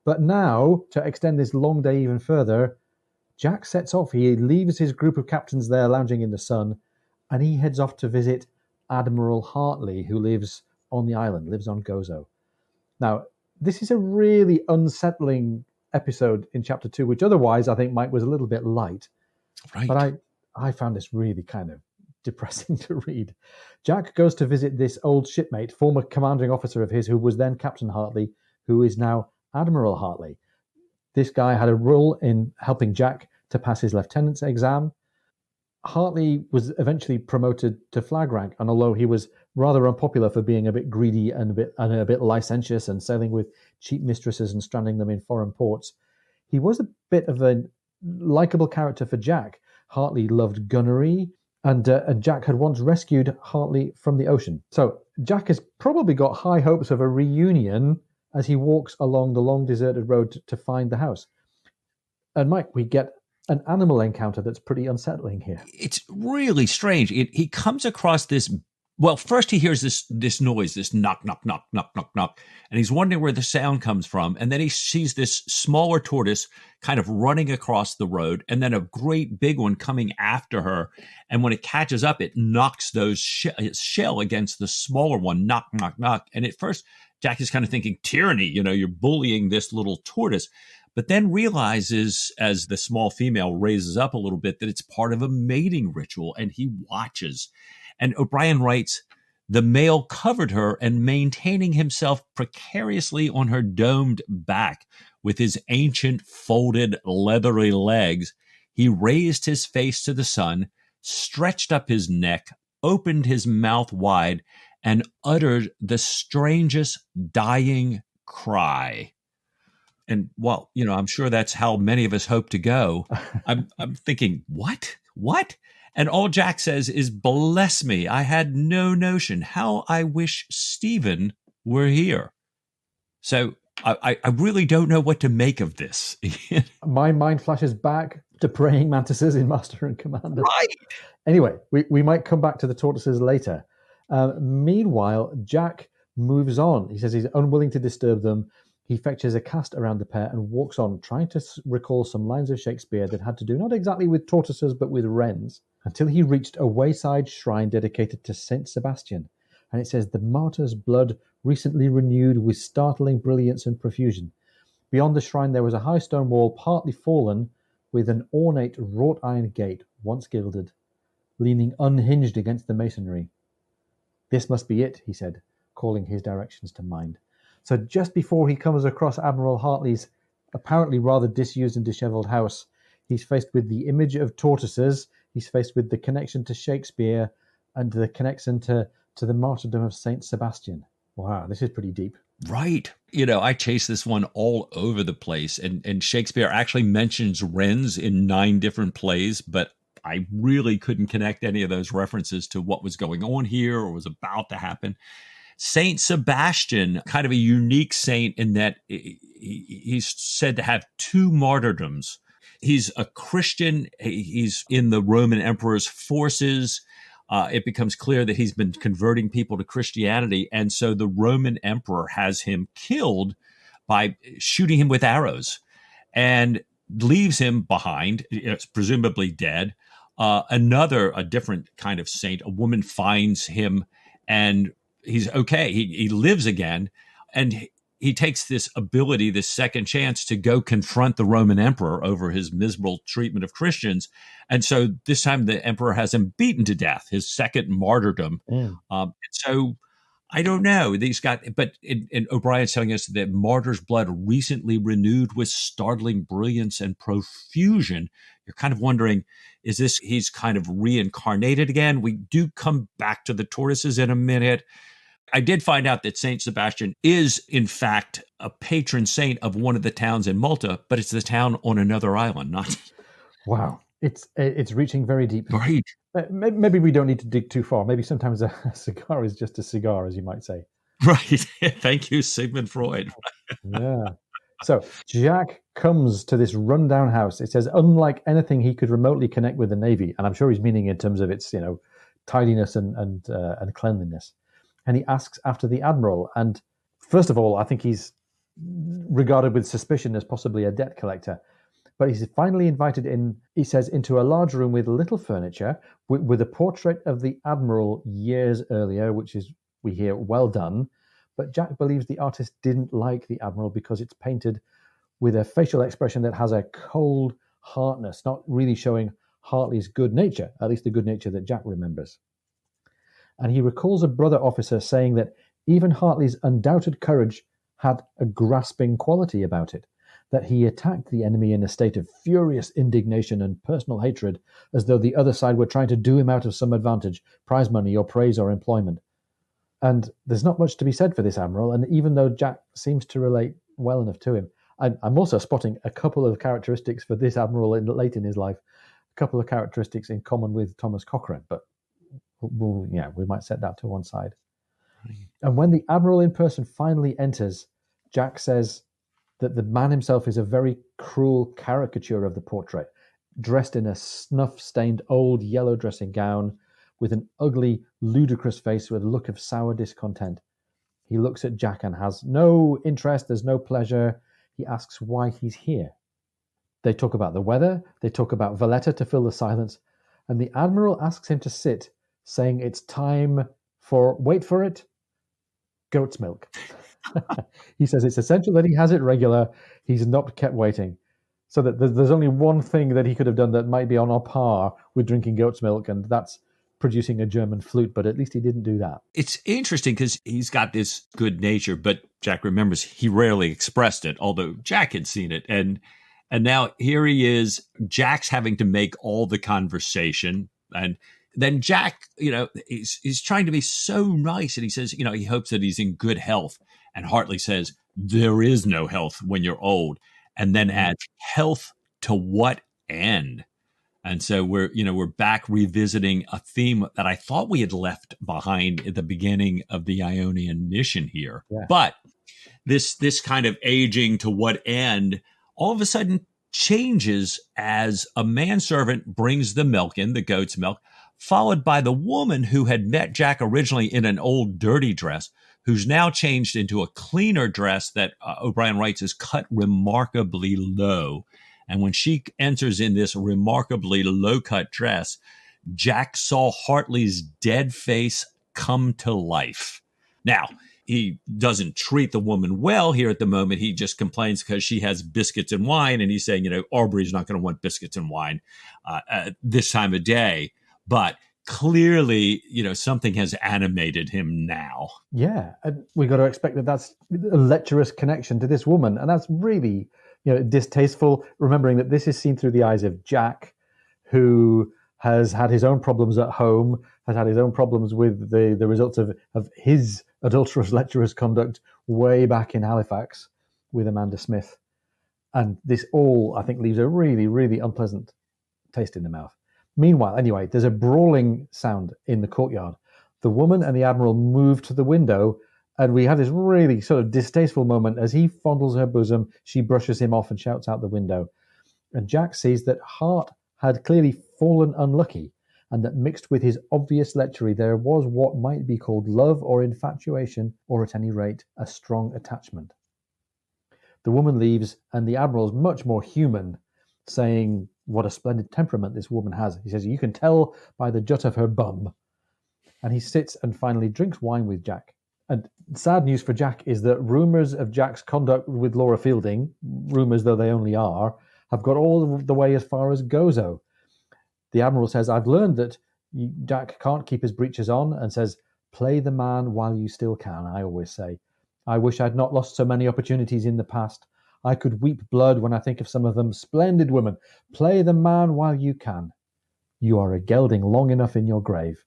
but now, to extend this long day even further, Jack sets off. He leaves his group of captains there lounging in the sun, and he heads off to visit Admiral Hartley, who lives on the island, lives on Gozo. Now, this is a really unsettling episode in Chapter 2, which otherwise I think Mike was a little bit light. Right. But I found this really kind of depressing to read. Jack goes to visit this old shipmate, former commanding officer of his, who was then Captain Hartley, who is now Admiral Hartley. This guy had a role in helping Jack to pass his lieutenant's exam. Hartley was eventually promoted to flag rank, and although he was rather unpopular for being a bit greedy and a bit licentious and sailing with cheap mistresses and stranding them in foreign ports, he was a bit of a likable character for Jack. Hartley loved gunnery, and Jack had once rescued Hartley from the ocean. So Jack has probably got high hopes of a reunion as he walks along the long deserted road to find the house. And Mike, we get an animal encounter that's pretty unsettling here. It's really strange. He comes across this. Well, first he hears this noise, this knock, knock, knock, knock, knock, knock, and he's wondering where the sound comes from. And then he sees this smaller tortoise kind of running across the road, and then a great big one coming after her. And when it catches up, it knocks its shell against the smaller one, knock, knock, knock. And at first, Jack is kind of thinking, tyranny, you're bullying this little tortoise. But then realizes, as the small female raises up a little bit, that it's part of a mating ritual, and he watches. And O'Brien writes, the male covered her, and maintaining himself precariously on her domed back with his ancient folded leathery legs, he raised his face to the sun, stretched up his neck, opened his mouth wide, and uttered the strangest dying cry. And while, I'm sure that's how many of us hope to go, I'm thinking, what? And all Jack says is, bless me, I had no notion. How I wish Stephen were here. So I really don't know what to make of this. My mind flashes back to praying mantises in Master and Commander. Right. Anyway, we might come back to the tortoises later. Meanwhile, Jack moves on. He says he's unwilling to disturb them. He fetches a cast around the pair and walks on, trying to recall some lines of Shakespeare that had to do not exactly with tortoises, but with wrens, until he reached a wayside shrine dedicated to Saint Sebastian. And it says, the martyr's blood recently renewed with startling brilliance and profusion. Beyond the shrine there was a high stone wall, partly fallen, with an ornate wrought iron gate, once gilded, leaning unhinged against the masonry. This must be it, he said, calling his directions to mind. So just before he comes across Admiral Hartley's apparently rather disused and dishevelled house, he's faced with the image of tortoises, he's faced with the connection to Shakespeare, and the connection to the martyrdom of Saint Sebastian. Wow, this is pretty deep. Right. I chase this one all over the place, and Shakespeare actually mentions wrens in 9 different plays, but I really couldn't connect any of those references to what was going on here or was about to happen. Saint Sebastian, kind of a unique saint in that he's said to have two martyrdoms. He's a Christian. He's in the Roman emperor's forces. It becomes clear that he's been converting people to Christianity. And so the Roman emperor has him killed by shooting him with arrows and leaves him behind, presumably dead. A different kind of saint, a woman finds him and he's okay. He lives again. And he takes this ability, this second chance to go confront the Roman emperor over his miserable treatment of Christians. And so this time the emperor has him beaten to death, his second martyrdom. So I don't know. But O'Brien's telling us that martyr's blood recently renewed with startling brilliance and profusion. You're kind of wondering, is this, he's kind of reincarnated again? We do come back to the tortoises in a minute. I did find out that Saint Sebastian is, in fact, a patron saint of one of the towns in Malta, but it's the town on another island, not. Wow. It's reaching very deep. Right. Maybe we don't need to dig too far. Maybe sometimes a cigar is just a cigar, as you might say. Right. Thank you, Sigmund Freud. Yeah. So Jack comes to this rundown house. It says, unlike anything he could remotely connect with the Navy, and I'm sure he's meaning in terms of its, tidiness and cleanliness. And he asks after the admiral. And first of all, I think he's regarded with suspicion as possibly a debt collector. But he's finally invited in, he says, into a large room with little furniture, with a portrait of the admiral years earlier, which is, we hear, well done. But Jack believes the artist didn't like the admiral because it's painted with a facial expression that has a cold hardness, not really showing Hartley's good nature, at least the good nature that Jack remembers. And he recalls a brother officer saying that even Hartley's undoubted courage had a grasping quality about it, that he attacked the enemy in a state of furious indignation and personal hatred, as though the other side were trying to do him out of some advantage, prize money or praise or employment. And there's not much to be said for this admiral, and even though Jack seems to relate well enough to him, I'm also spotting a couple of characteristics for this admiral late in his life, a couple of characteristics in common with Thomas Cochrane, but we might set that to one side. And when the admiral in person finally enters, Jack says that the man himself is a very cruel caricature of the portrait, dressed in a snuff-stained old yellow dressing gown, with an ugly, ludicrous face with a look of sour discontent. He looks at Jack and has no interest, there's no pleasure. He asks why he's here. They talk about the weather, they talk about Valletta to fill the silence, and the admiral asks him to sit, saying it's time for, wait for it, goat's milk. He says it's essential that he has it regular. He's not kept waiting. So that there's only one thing that he could have done that might be on a par with drinking goat's milk, and that's producing a German flute, but at least he didn't do that. It's interesting because he's got this good nature, but Jack remembers he rarely expressed it, although Jack had seen it. And now here he is, Jack's having to make all the conversation. And then Jack, he's trying to be so nice. And he says, he hopes that he's in good health. And Hartley says, there is no health when you're old. And then adds, health to what end? And so we're back revisiting a theme that I thought we had left behind at the beginning of the Ionian mission here. Yeah. But this kind of aging to what end all of a sudden changes as a manservant brings the milk in, the goat's milk, followed by the woman who had met Jack originally in an old dirty dress, who's now changed into a cleaner dress that O'Brien writes is cut remarkably low. And when she enters in this remarkably low-cut dress, Jack saw Hartley's dead face come to life. Now, he doesn't treat the woman well here at the moment. He just complains because she has biscuits and wine. And he's saying, Aubrey's not going to want biscuits and wine this time of day. But clearly, something has animated him now. Yeah, and we got to expect that that's a lecherous connection to this woman. And that's really, distasteful, remembering that this is seen through the eyes of Jack, who has had his own problems at home, has had his own problems with the results of his adulterous, lecherous conduct way back in Halifax with Amanda Smith. And this all, I think, leaves a really, really unpleasant taste in the mouth. Meanwhile, there's a brawling sound in the courtyard. The woman and the admiral move to the window, And we have this really sort of distasteful moment as he fondles her bosom. She brushes him off and shouts out the window. And Jack sees that Hart had clearly fallen unlucky, and that mixed with his obvious lechery there was what might be called love or infatuation, or at any rate, a strong attachment. The woman leaves, and the Admiral's much more human, saying what a splendid temperament this woman has. He says, you can tell by the jut of her bum. And he sits and finally drinks wine with Jack. And sad news for Jack is that rumours of Jack's conduct with Laura Fielding, rumours though they only are, have got all the way as far as Gozo. The Admiral says, I've learned that Jack can't keep his breeches on, and says, play the man while you still can, I always say. I wish I'd not lost so many opportunities in the past. I could weep blood when I think of some of them. Splendid women. Play the man while you can. You are a gelding long enough in your grave.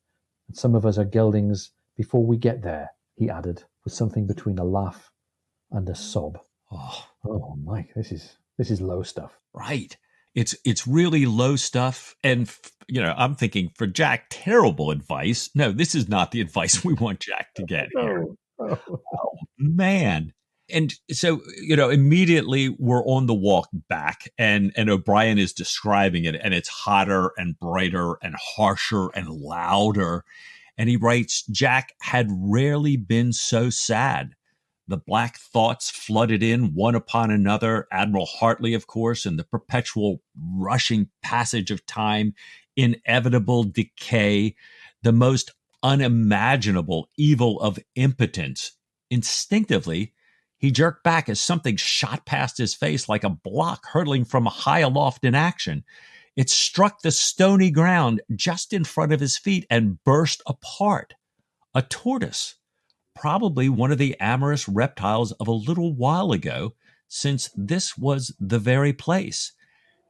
And some of us are geldings before we get there, he added, with something between a laugh and a sob. Oh, Mike, this is low stuff. Right. It's really low stuff. And, I'm thinking for Jack, terrible advice. No, this is not the advice we want Jack to get here. Oh, man. And so, immediately we're on the walk back, and O'Brien is describing it, and it's hotter and brighter and harsher and louder. And he writes, Jack had rarely been so sad. The black thoughts flooded in one upon another. Admiral Hartley, of course, and the perpetual rushing passage of time, inevitable decay, the most unimaginable evil of impotence. Instinctively, he jerked back as something shot past his face like a block hurtling from high aloft in action. It struck the stony ground just in front of his feet and burst apart. A tortoise, probably one of the amorous reptiles of a little while ago, since this was the very place.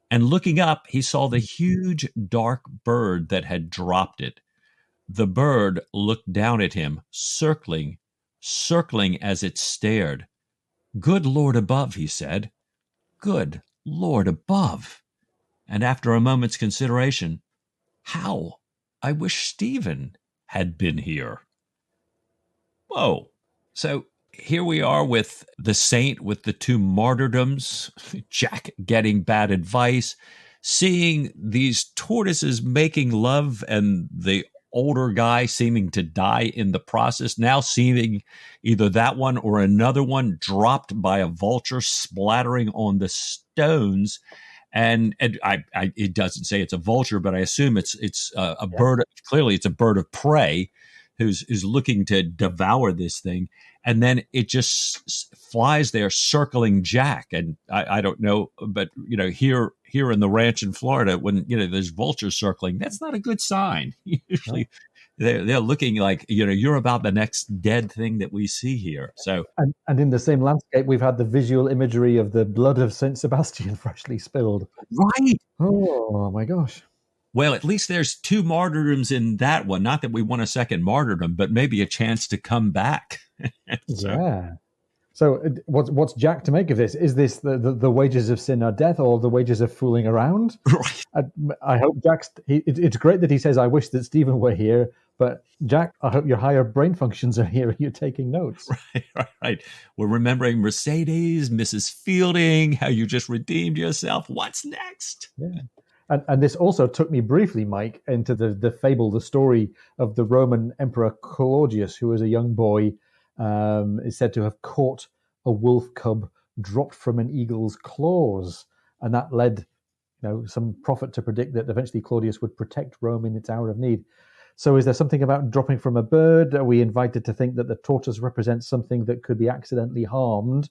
And looking up, he saw the huge dark bird that had dropped it. The bird looked down at him, circling as it stared. Good Lord above, he said. Good Lord above. And after a moment's consideration, how I wish Stephen had been here. Whoa. So here we are with the saint with the two martyrdoms, Jack getting bad advice, seeing these tortoises making love, and the older guy seeming to die in the process, now seeing either that one or another one dropped by a vulture splattering on the stones. And it doesn't say it's a vulture, but I assume it's a bird. Clearly, it's a bird of prey who's looking to devour this thing. And then it just flies there circling Jack. And I don't know, but here in the ranch in Florida, when there's vultures circling, that's not a good sign. Usually they're looking like you're about the next dead thing that we see here. So and in the same landscape, we've had the visual imagery of the blood of Saint Sebastian freshly spilled. Right. Oh my gosh. Well, at least there's two martyrdoms in that one. Not that we want a second martyrdom, but maybe a chance to come back. Yeah. So what's Jack to make of this? Is this the wages of sin are death, or the wages of fooling around? Right. I hope Jack's... It's great that he says, I wish that Stephen were here, but Jack, I hope your higher brain functions are here and you're taking notes. Right. We're remembering Mercedes, Mrs. Fielding, how you just redeemed yourself. What's next? Yeah. And this also took me briefly, Mike, into the fable, the story of the Roman Emperor Claudius, who was a young boy, is said to have caught a wolf cub dropped from an eagle's claws. And that led some prophet to predict that eventually Claudius would protect Rome in its hour of need. So is there something about dropping from a bird? Are we invited to think that the tortoise represents something that could be accidentally harmed,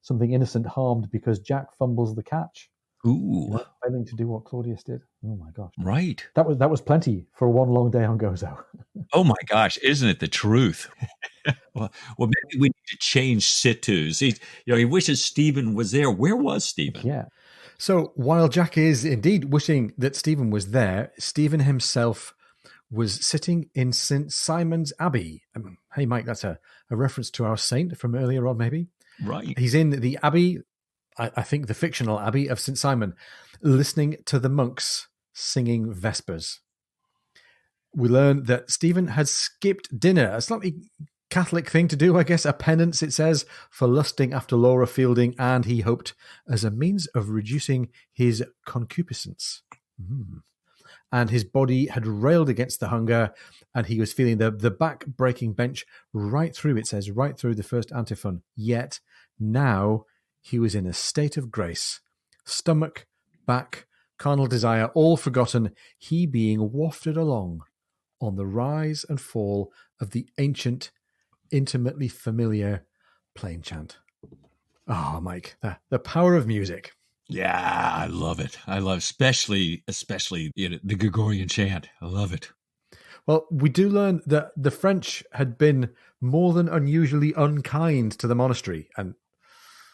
something innocent harmed because Jack fumbles the catch? Ooh. Failing to do what Claudius did. Oh my gosh. Right. That was plenty for one long day on Gozo. Oh my gosh, isn't it the truth? Well, maybe we need to change situs. He wishes Stephen was there. Where was Stephen? Yeah. So while Jack is indeed wishing that Stephen was there, Stephen himself was sitting in St. Simon's Abbey. Hey, Mike, that's a reference to our saint from earlier on, maybe? Right. He's in the Abbey, I think the fictional Abbey of St. Simon, listening to the monks singing Vespers. We learn that Stephen had skipped dinner, a slightly Catholic thing to do, I guess, a penance, it says, for lusting after Laura Fielding, and he hoped as a means of reducing his concupiscence. And his body had railed against the hunger, and he was feeling the back-breaking bench right through, it says, right through the first antiphon. Yet now he was in a state of grace. Stomach, back, carnal desire, all forgotten, he being wafted along on the rise and fall of the ancient, intimately familiar plainchant. Oh, Mike, the power of music. Yeah, I love it. I love, especially the Gregorian chant. I love it. Well, we do learn that the French had been more than unusually unkind to the monastery, and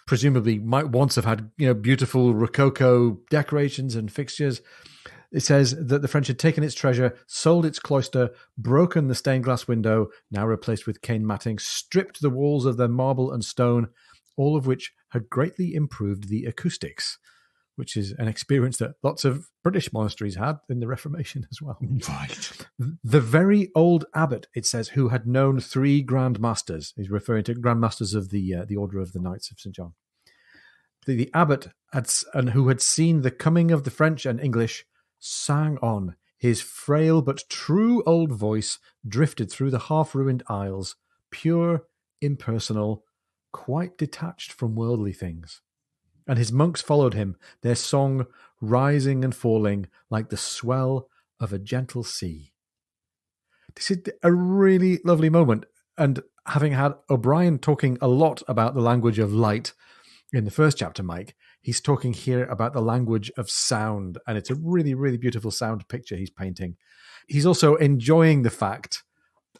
presumably might once have had, beautiful Rococo decorations and fixtures. It says that the French had taken its treasure, sold its cloister, broken the stained glass window, now replaced with cane matting, stripped the walls of their marble and stone, all of which had greatly improved the acoustics, which is an experience that lots of British monasteries had in the Reformation as well. Right. The very old abbot, it says, who had known 3 Grand Masters, he's referring to Grand Masters of the Order of the Knights of St. John. The abbot who had seen the coming of the French and English sang on. His frail but true old voice drifted through the half-ruined aisles, pure, impersonal, quite detached from worldly things. And his monks followed him, their song rising and falling like the swell of a gentle sea. This is a really lovely moment. And having had O'Brien talking a lot about the language of light in the first chapter, Mike, he's talking here about the language of sound. And it's a really, really beautiful sound picture he's painting. He's also enjoying the fact,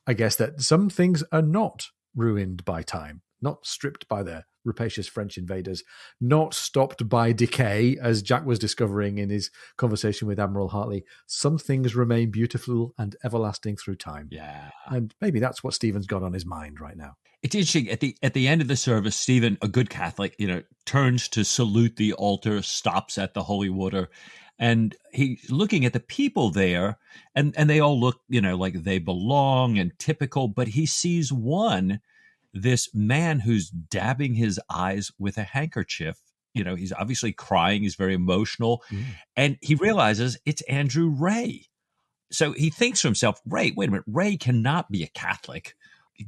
I guess, that some things are not ruined by time, not stripped by the rapacious French invaders, not stopped by decay, as Jack was discovering in his conversation with Admiral Hartley. Some things remain beautiful and everlasting through time. Yeah. And maybe that's what Stephen's got on his mind right now. It's interesting. At the end of the service, Stephen, a good Catholic, turns to salute the altar, stops at the holy water, and he's looking at the people there, and they all look, like they belong and typical, but he sees this man who's dabbing his eyes with a handkerchief. He's obviously crying. He's very emotional. And he realizes it's Andrew Ray. So he thinks to himself, wait a minute, Ray cannot be a Catholic,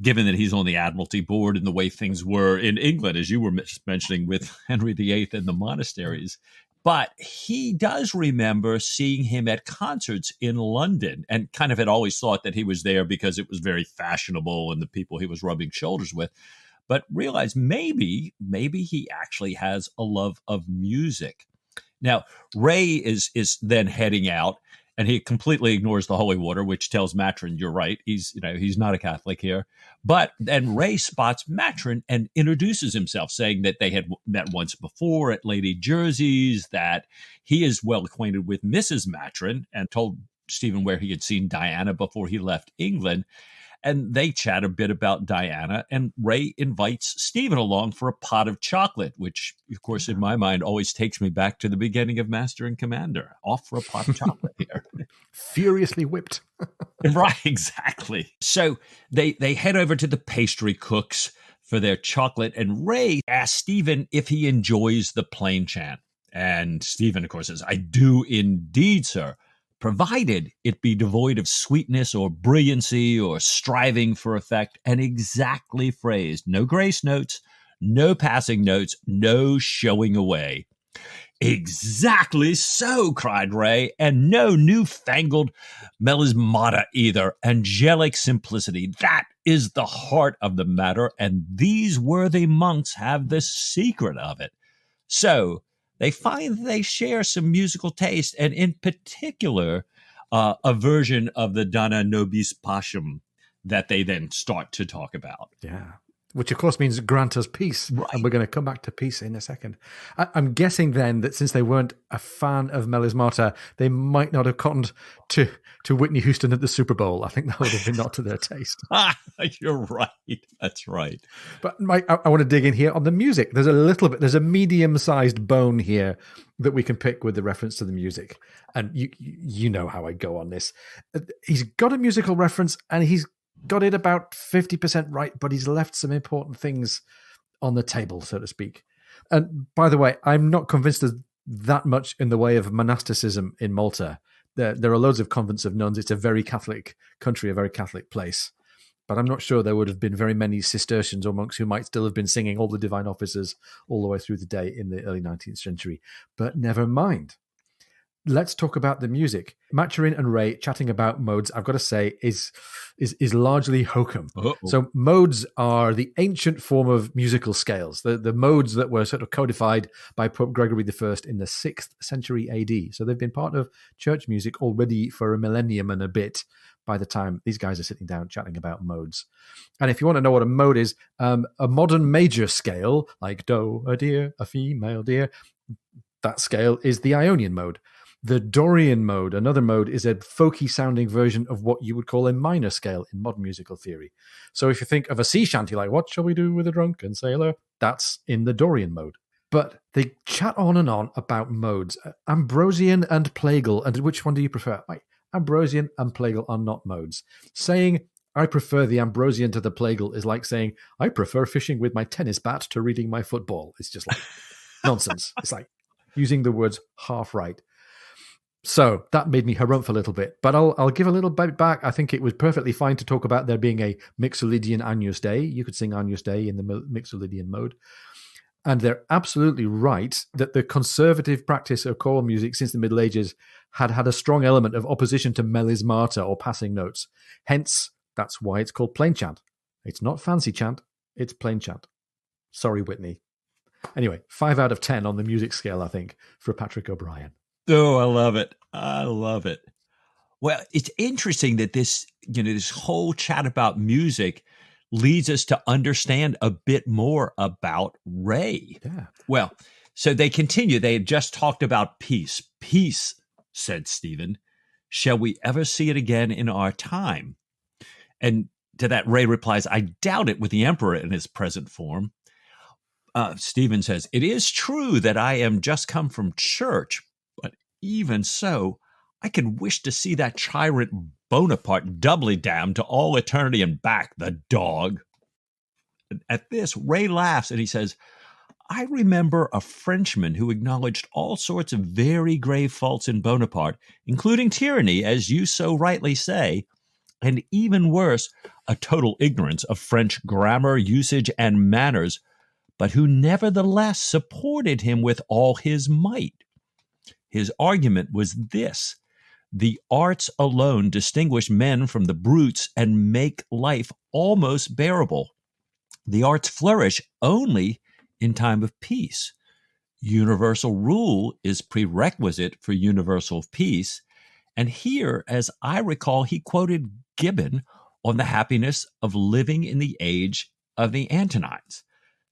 given that he's on the Admiralty Board and the way things were in England, as you were mentioning with Henry VIII and the monasteries. But he does remember seeing him at concerts in London, and kind of had always thought that he was there because it was very fashionable and the people he was rubbing shoulders with, but realized maybe he actually has a love of music. Now, Ray is then heading out, and he completely ignores the holy water, which tells Matron, you're right, he's not a Catholic here. But then Ray spots Matron and introduces himself, saying that they had met once before at Lady Jersey's, that he is well acquainted with Mrs. Matron, and told Stephen where he had seen Diana before he left England. And they chat a bit about Diana, and Ray invites Stephen along for a pot of chocolate, which, of course, in my mind, always takes me back to the beginning of Master and Commander. Off for a pot of chocolate here. Furiously whipped. Right, exactly. So they head over to the pastry cooks for their chocolate, and Ray asks Stephen if he enjoys the plainchant. And Stephen, of course, says, I do indeed, sir, provided it be devoid of sweetness or brilliancy or striving for effect, and exactly phrased. No grace notes, no passing notes, no showing away. Exactly so, cried Ray, and no newfangled melismata either. Angelic simplicity, that is the heart of the matter, and these worthy monks have the secret of it. So they find they share some musical taste, and in particular, a version of the Dona Nobis Pacem that they then start to talk about. Yeah. Which, of course, means grant us peace. Right. And we're going to come back to peace in a second. I'm guessing then that since they weren't a fan of melismata, they might not have cottoned to Whitney Houston at the Super Bowl. I think that would have been not to their taste. You're right. That's right. But Mike, I want to dig in here on the music. There's a medium-sized bone here that we can pick with the reference to the music. And you know how I go on this. He's got a musical reference, and he's got it about 50% right, but he's left some important things on the table, so to speak. And by the way, I'm not convinced there's that much in the way of monasticism in Malta. There are loads of convents of nuns. It's a very Catholic country, a very Catholic place. But I'm not sure there would have been very many Cistercians or monks who might still have been singing all the divine offices all the way through the day in the early 19th century. But never mind. Let's talk about the music. Maturin and Ray chatting about modes, I've got to say, is largely hokum. Uh-oh. So modes are the ancient form of musical scales, the modes that were sort of codified by Pope Gregory I in the 6th century AD. So they've been part of church music already for a millennium and a bit by the time these guys are sitting down chatting about modes. And if you want to know what a mode is, a modern major scale, like do, a deer, a female deer, that scale is the Ionian mode. The Dorian mode, another mode, is a folky-sounding version of what you would call a minor scale in modern musical theory. So if you think of a sea shanty like, what shall we do with a drunken sailor? That's in the Dorian mode. But they chat on and on about modes. Ambrosian and plagal, and which one do you prefer? Ambrosian and plagal are not modes. Saying, I prefer the Ambrosian to the plagal is like saying, I prefer fishing with my tennis bat to reading my football. It's just like nonsense. It's like using the words half right. So that made me harumph a little bit, but I'll give a little bit back. I think it was perfectly fine to talk about there being a Mixolydian Agnus Dei. You could sing Agnus Dei in the Mixolydian mode. And they're absolutely right that the conservative practice of choral music since the Middle Ages had a strong element of opposition to melismata or passing notes. Hence, that's why it's called plainchant. It's not fancy chant, it's plainchant. Sorry, Whitney. Anyway, 5 out of 10 on the music scale, I think, for Patrick O'Brien. Oh, I love it. I love it. Well, it's interesting that this whole chat about music leads us to understand a bit more about Ray. Yeah. Well, so they continue. They had just talked about peace. Peace, said Stephen. Shall we ever see it again in our time? And to that, Ray replies, I doubt it with the emperor in his present form. Stephen says, it is true that I am just come from church, but even so, I could wish to see that tyrant Bonaparte doubly damned to all eternity and back, the dog. At this, Ray laughs and he says, I remember a Frenchman who acknowledged all sorts of very grave faults in Bonaparte, including tyranny, as you so rightly say, and even worse, a total ignorance of French grammar, usage, and manners, but who nevertheless supported him with all his might. His argument was this: the arts alone distinguish men from the brutes and make life almost bearable. The arts flourish only in time of peace. Universal rule is prerequisite for universal peace. And here, as I recall, he quoted Gibbon on the happiness of living in the age of the Antonines,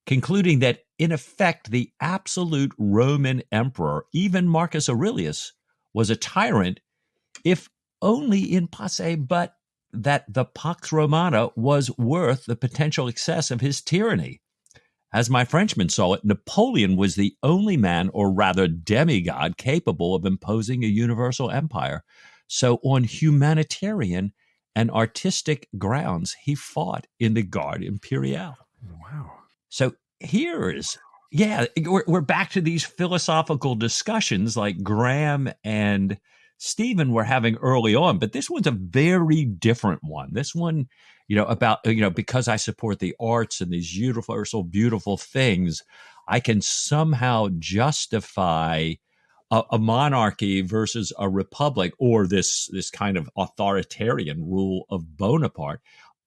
concluding that, in effect, the absolute Roman emperor, even Marcus Aurelius, was a tyrant, if only in posse, but that the Pax Romana was worth the potential excess of his tyranny. As my Frenchman saw it, Napoleon was the only man, or rather demigod, capable of imposing a universal empire. So on humanitarian and artistic grounds, he fought in the Garde Imperiale. Wow. So here is, we're back to these philosophical discussions like Graham and Stephen were having early on, but this one's a very different one. This one, about, because I support the arts and these universal, beautiful things, I can somehow justify a monarchy versus a republic, or this kind of authoritarian rule of Bonaparte.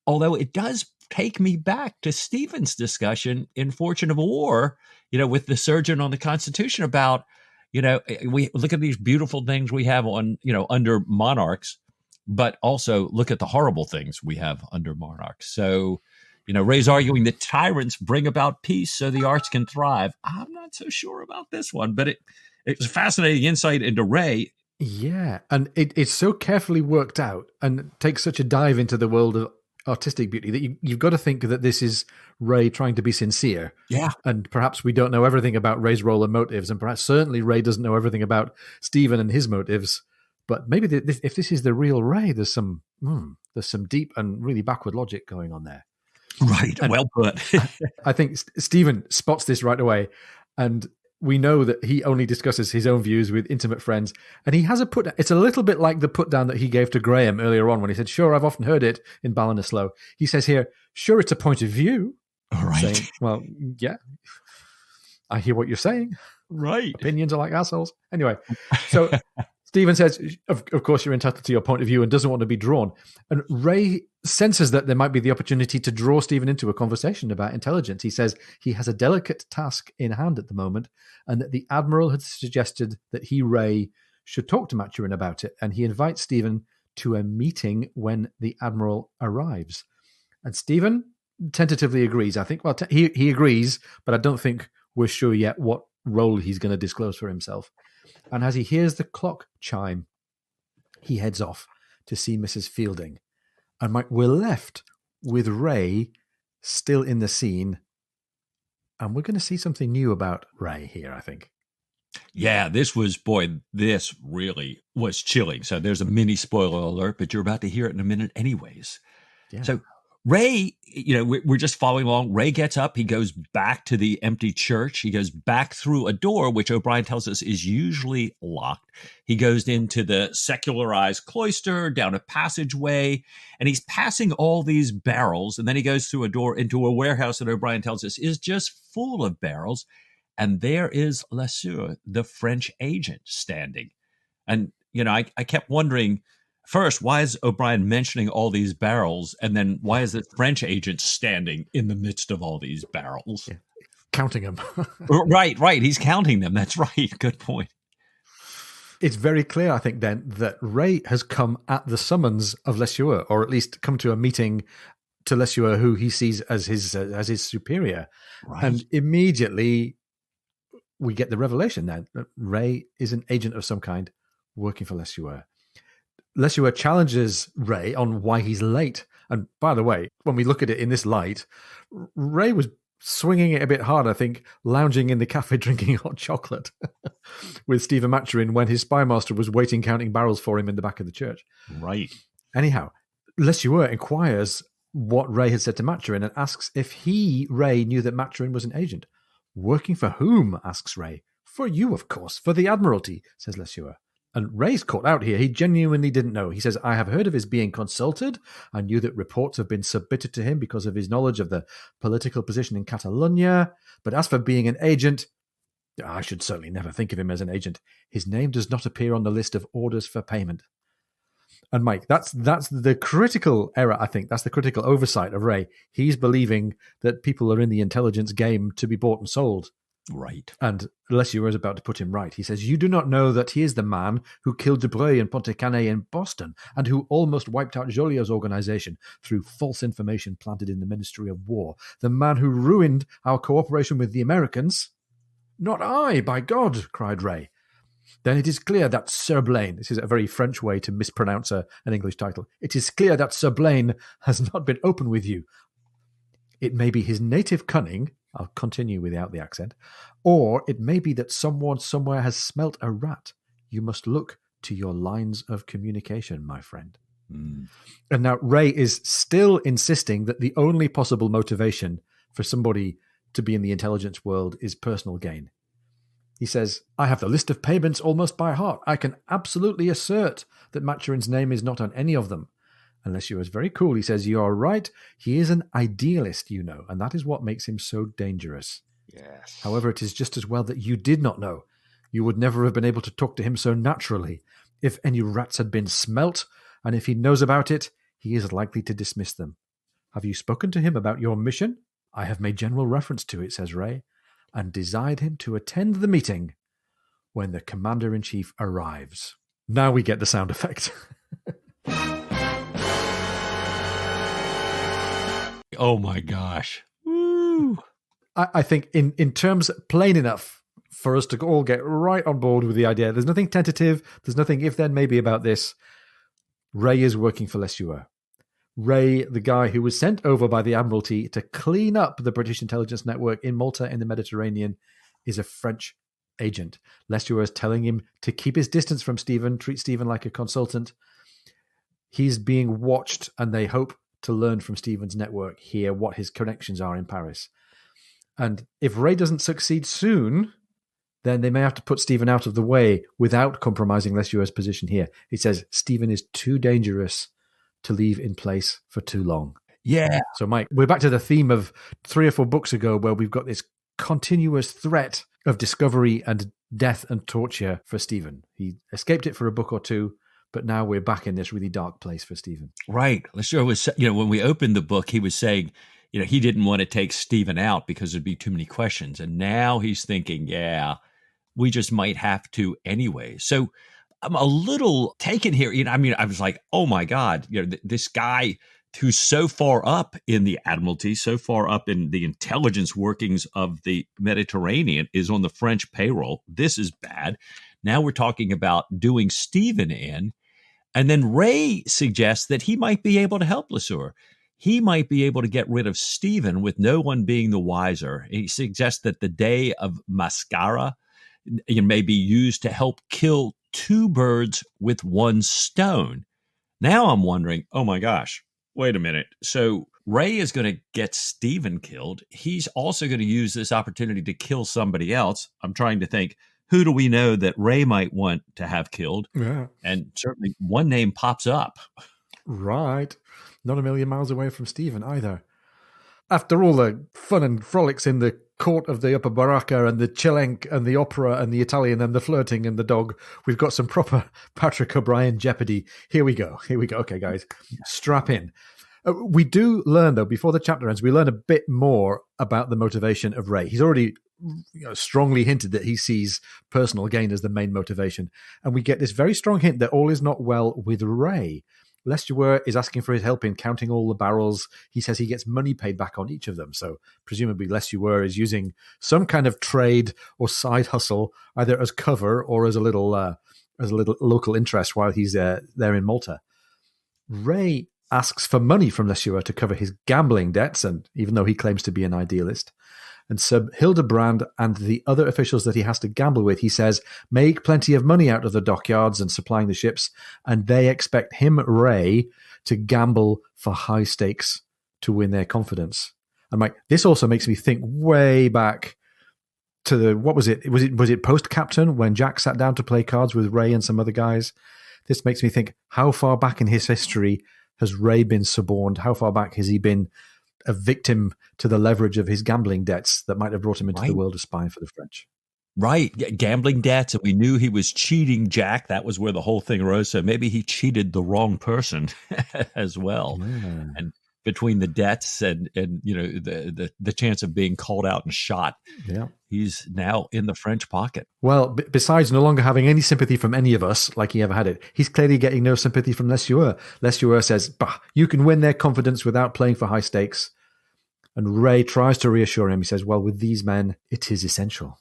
Although it does take me back to Stephen's discussion in Fortune of War, with the surgeon on the Constitution about, we look at these beautiful things we have on, under monarchs, but also look at the horrible things we have under monarchs. So, Ray's arguing that tyrants bring about peace so the arts can thrive. I'm not so sure about this one, but it's a fascinating insight into Ray. Yeah, and it's so carefully worked out and takes such a dive into the world of artistic beauty that you've got to think that this is Ray trying to be sincere. Yeah. And perhaps we don't know everything about Ray's role and motives, and perhaps certainly Ray doesn't know everything about Stephen and his motives, But maybe if this is the real Ray, there's some deep and really backward logic going on there. Right. And well put. I think Stephen spots this right away, and we know that he only discusses his own views with intimate friends. And he has it's a little bit like the put down that he gave to Graham earlier on when he said, "Sure, I've often heard it in Ballinasloe." He says here, "Sure, it's a point of view." All right. Saying, well, yeah, I hear what you're saying. Right. Opinions are like assholes. Anyway, so Stephen says, of course, you're entitled to your point of view and doesn't want to be drawn. And Ray senses that there might be the opportunity to draw Stephen into a conversation about intelligence. He says he has a delicate task in hand at the moment, and that the Admiral had suggested that he, Ray, should talk to Maturin about it. And he invites Stephen to a meeting when the Admiral arrives. And Stephen tentatively agrees. I think, well, he agrees, but I don't think we're sure yet what role he's going to disclose for himself. And as he hears the clock chime, he heads off to see Mrs. Fielding. And we're left with Ray still in the scene. And we're going to see something new about Ray here, I think. Yeah, this really was chilling. So there's a mini spoiler alert, but you're about to hear it in a minute anyways. Yeah. So Ray, we're just following along. Ray gets up. He goes back to the empty church. He goes back through a door, which O'Brien tells us is usually locked. He goes into the secularized cloister, down a passageway, and he's passing all these barrels. And then he goes through a door into a warehouse that O'Brien tells us is just full of barrels. And there is Lesueur, the French agent, standing. And, I kept wondering, first, why is O'Brien mentioning all these barrels? And then why is the French agent standing in the midst of all these barrels? Yeah. Counting them. Right. He's counting them. That's right. Good point. It's very clear, I think, then, that Ray has come at the summons of Lesueur, or at least come to a meeting to Lesueur, who he sees as his superior. Right. And immediately we get the revelation then that Ray is an agent of some kind working for Lesueur. Lesueur challenges Ray on why he's late. And by the way, when we look at it in this light, Ray was swinging it a bit hard, I think, lounging in the cafe drinking hot chocolate with Stephen Maturin when his spymaster was waiting counting barrels for him in the back of the church. Right. Anyhow, Lesueur inquires what Ray had said to Maturin and asks if he, Ray, knew that Maturin was an agent. "Working for whom?" asks Ray. "For you, of course, for the Admiralty," says Lesueur. And Ray's caught out here. He genuinely didn't know. He says, "I have heard of his being consulted. I knew that reports have been submitted to him because of his knowledge of the political position in Catalonia. But as for being an agent, I should certainly never think of him as an agent. His name does not appear on the list of orders for payment." And Mike, that's the critical error, I think. That's the critical oversight of Ray. He's believing that people are in the intelligence game to be bought and sold. Right. And Lesueur is about to put him right. He says, "You do not know that he is the man who killed Dubreuil and Pontet-Canet in Boston and who almost wiped out Joliot's organization through false information planted in the Ministry of War. The man who ruined our cooperation with the Americans." "Not I, by God," cried Ray. "Then it is clear that Sir Blaine," this is a very French way to mispronounce an English title, "it is clear that Sir Blaine has not been open with you. It may be his native cunning," I'll continue without the accent, "or it may be that someone somewhere has smelt a rat. You must look to your lines of communication, my friend." Mm. And now Ray is still insisting that the only possible motivation for somebody to be in the intelligence world is personal gain. He says, "I have the list of payments almost by heart. I can absolutely assert that Maturin's name is not on any of them." Unless you was very cool, he says, "You are right. He is an idealist, and that is what makes him so dangerous. Yes. However, it is just as well that you did not know. You would never have been able to talk to him so naturally. If any rats had been smelt, and if he knows about it, he is likely to dismiss them. Have you spoken to him about your mission?" "I have made general reference to it," says Ray, "and desired him to attend the meeting when the Commander-in-Chief arrives." Now we get the sound effect. Oh my gosh. Woo. I think in terms plain enough for us to all get right on board with the idea. There's nothing tentative. There's nothing if then maybe about this. Ray is working for Lesueur. Ray, the guy who was sent over by the Admiralty to clean up the British intelligence network in Malta in the Mediterranean, is a French agent. Lestueur is telling him to keep his distance from Stephen, treat Stephen like a consultant. He's being watched, and they hope to learn from Stephen's network here what his connections are in Paris. And if Ray doesn't succeed soon, then they may have to put Stephen out of the way without compromising Lestueur's position here. He says Stephen is too dangerous to leave in place for too long. Yeah. So, Mike, we're back to the theme of 3 or 4 books ago where we've got this continuous threat of discovery and death and torture for Stephen. He escaped it for a book or two, but now we're back in this really dark place for Stephen. Right. Lestueur was, when we opened the book, he was saying, he didn't want to take Stephen out because there'd be too many questions. And now he's thinking, we just might have to anyway. So I'm a little taken here. I was like, oh my God, this guy who's so far up in the Admiralty, so far up in the intelligence workings of the Mediterranean is on the French payroll. This is bad. Now we're talking about doing Stephen in. And then Ray suggests that he might be able to help Lesueur. He might be able to get rid of Stephen with no one being the wiser. He suggests that the day of Mascara may be used to help kill 2 birds with 1 stone. Now I'm wondering, oh my gosh, wait a minute. So Ray is going to get Stephen killed. He's also going to use this opportunity to kill somebody else. I'm trying to think, who do we know that Ray might want to have killed? Yeah. And certainly one name pops up. Right. Not a million miles away from Stephen either. After all the fun and frolics in the court of the Upper Baracca and the Chilenk and the opera and the Italian and the flirting and the dog, we've got some proper Patrick O'Brian jeopardy. Here we go. Okay, guys, strap in. We do learn, though, before the chapter ends, we learn a bit more about the motivation of Ray. He's already strongly hinted that he sees personal gain as the main motivation. And we get this very strong hint that all is not well with Ray. Lestueur is asking for his help in counting all the barrels. He says he gets money paid back on each of them. So presumably Lestueur is using some kind of trade or side hustle, either as cover or as a little local interest while he's there in Malta. Ray asks for money from Lestueur to cover his gambling debts, and even though he claims to be an idealist. And Sir Hildebrand and the other officials that he has to gamble with, he says, make plenty of money out of the dockyards and supplying the ships, and they expect him, Ray, to gamble for high stakes to win their confidence. And Mike, this also makes me think way back to the, what was it? Was it post-captain when Jack sat down to play cards with Ray and some other guys? This makes me think, how far back in his history has Ray been suborned? How far back has he been a victim to the leverage of his gambling debts that might have brought him into the world of spying for the French? Right. Gambling debts. And we knew he was cheating Jack. That was where the whole thing arose. So maybe he cheated the wrong person as well. Yeah. And between the debts and the chance of being called out and shot, he's now in the French pocket. Well, besides no longer having any sympathy from any of us, like he ever had it, he's clearly getting no sympathy from Lestueur. Lestueur says, bah, you can win their confidence without playing for high stakes. And Ray tries to reassure him. He says, well, with these men, it is essential.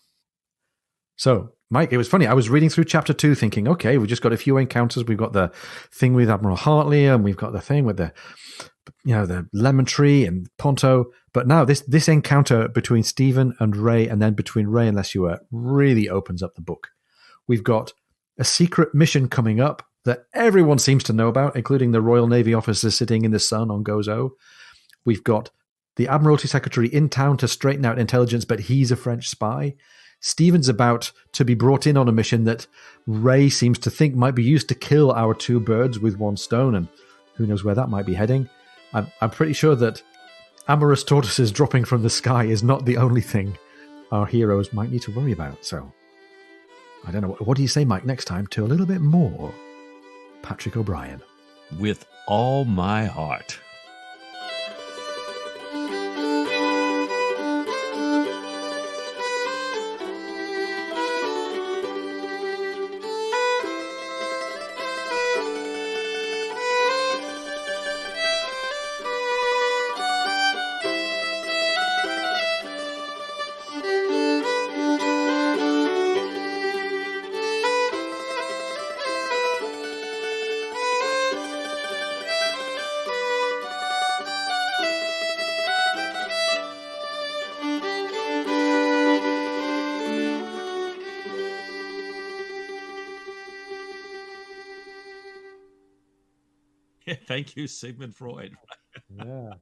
So, Mike, it was funny. I was reading through chapter 2 thinking, okay, we just got a few encounters. We've got the thing with Admiral Hartley, and we've got the thing with the lemon tree and Ponto. But now this encounter between Stephen and Ray, and then between Ray and Lestueur, really opens up the book. We've got a secret mission coming up that everyone seems to know about, including the Royal Navy officers sitting in the sun on Gozo. We've got the Admiralty Secretary in town to straighten out intelligence, but he's a French spy. Stephen's about to be brought in on a mission that Ray seems to think might be used to kill our 2 birds with 1 stone, and who knows where that might be heading. I'm pretty sure that amorous tortoises dropping from the sky is not the only thing our heroes might need to worry about. So, I don't know. What do you say, Mike, next time to a little bit more Patrick O'Brian? With all my heart. Thank you, Sigmund Freud. Yeah.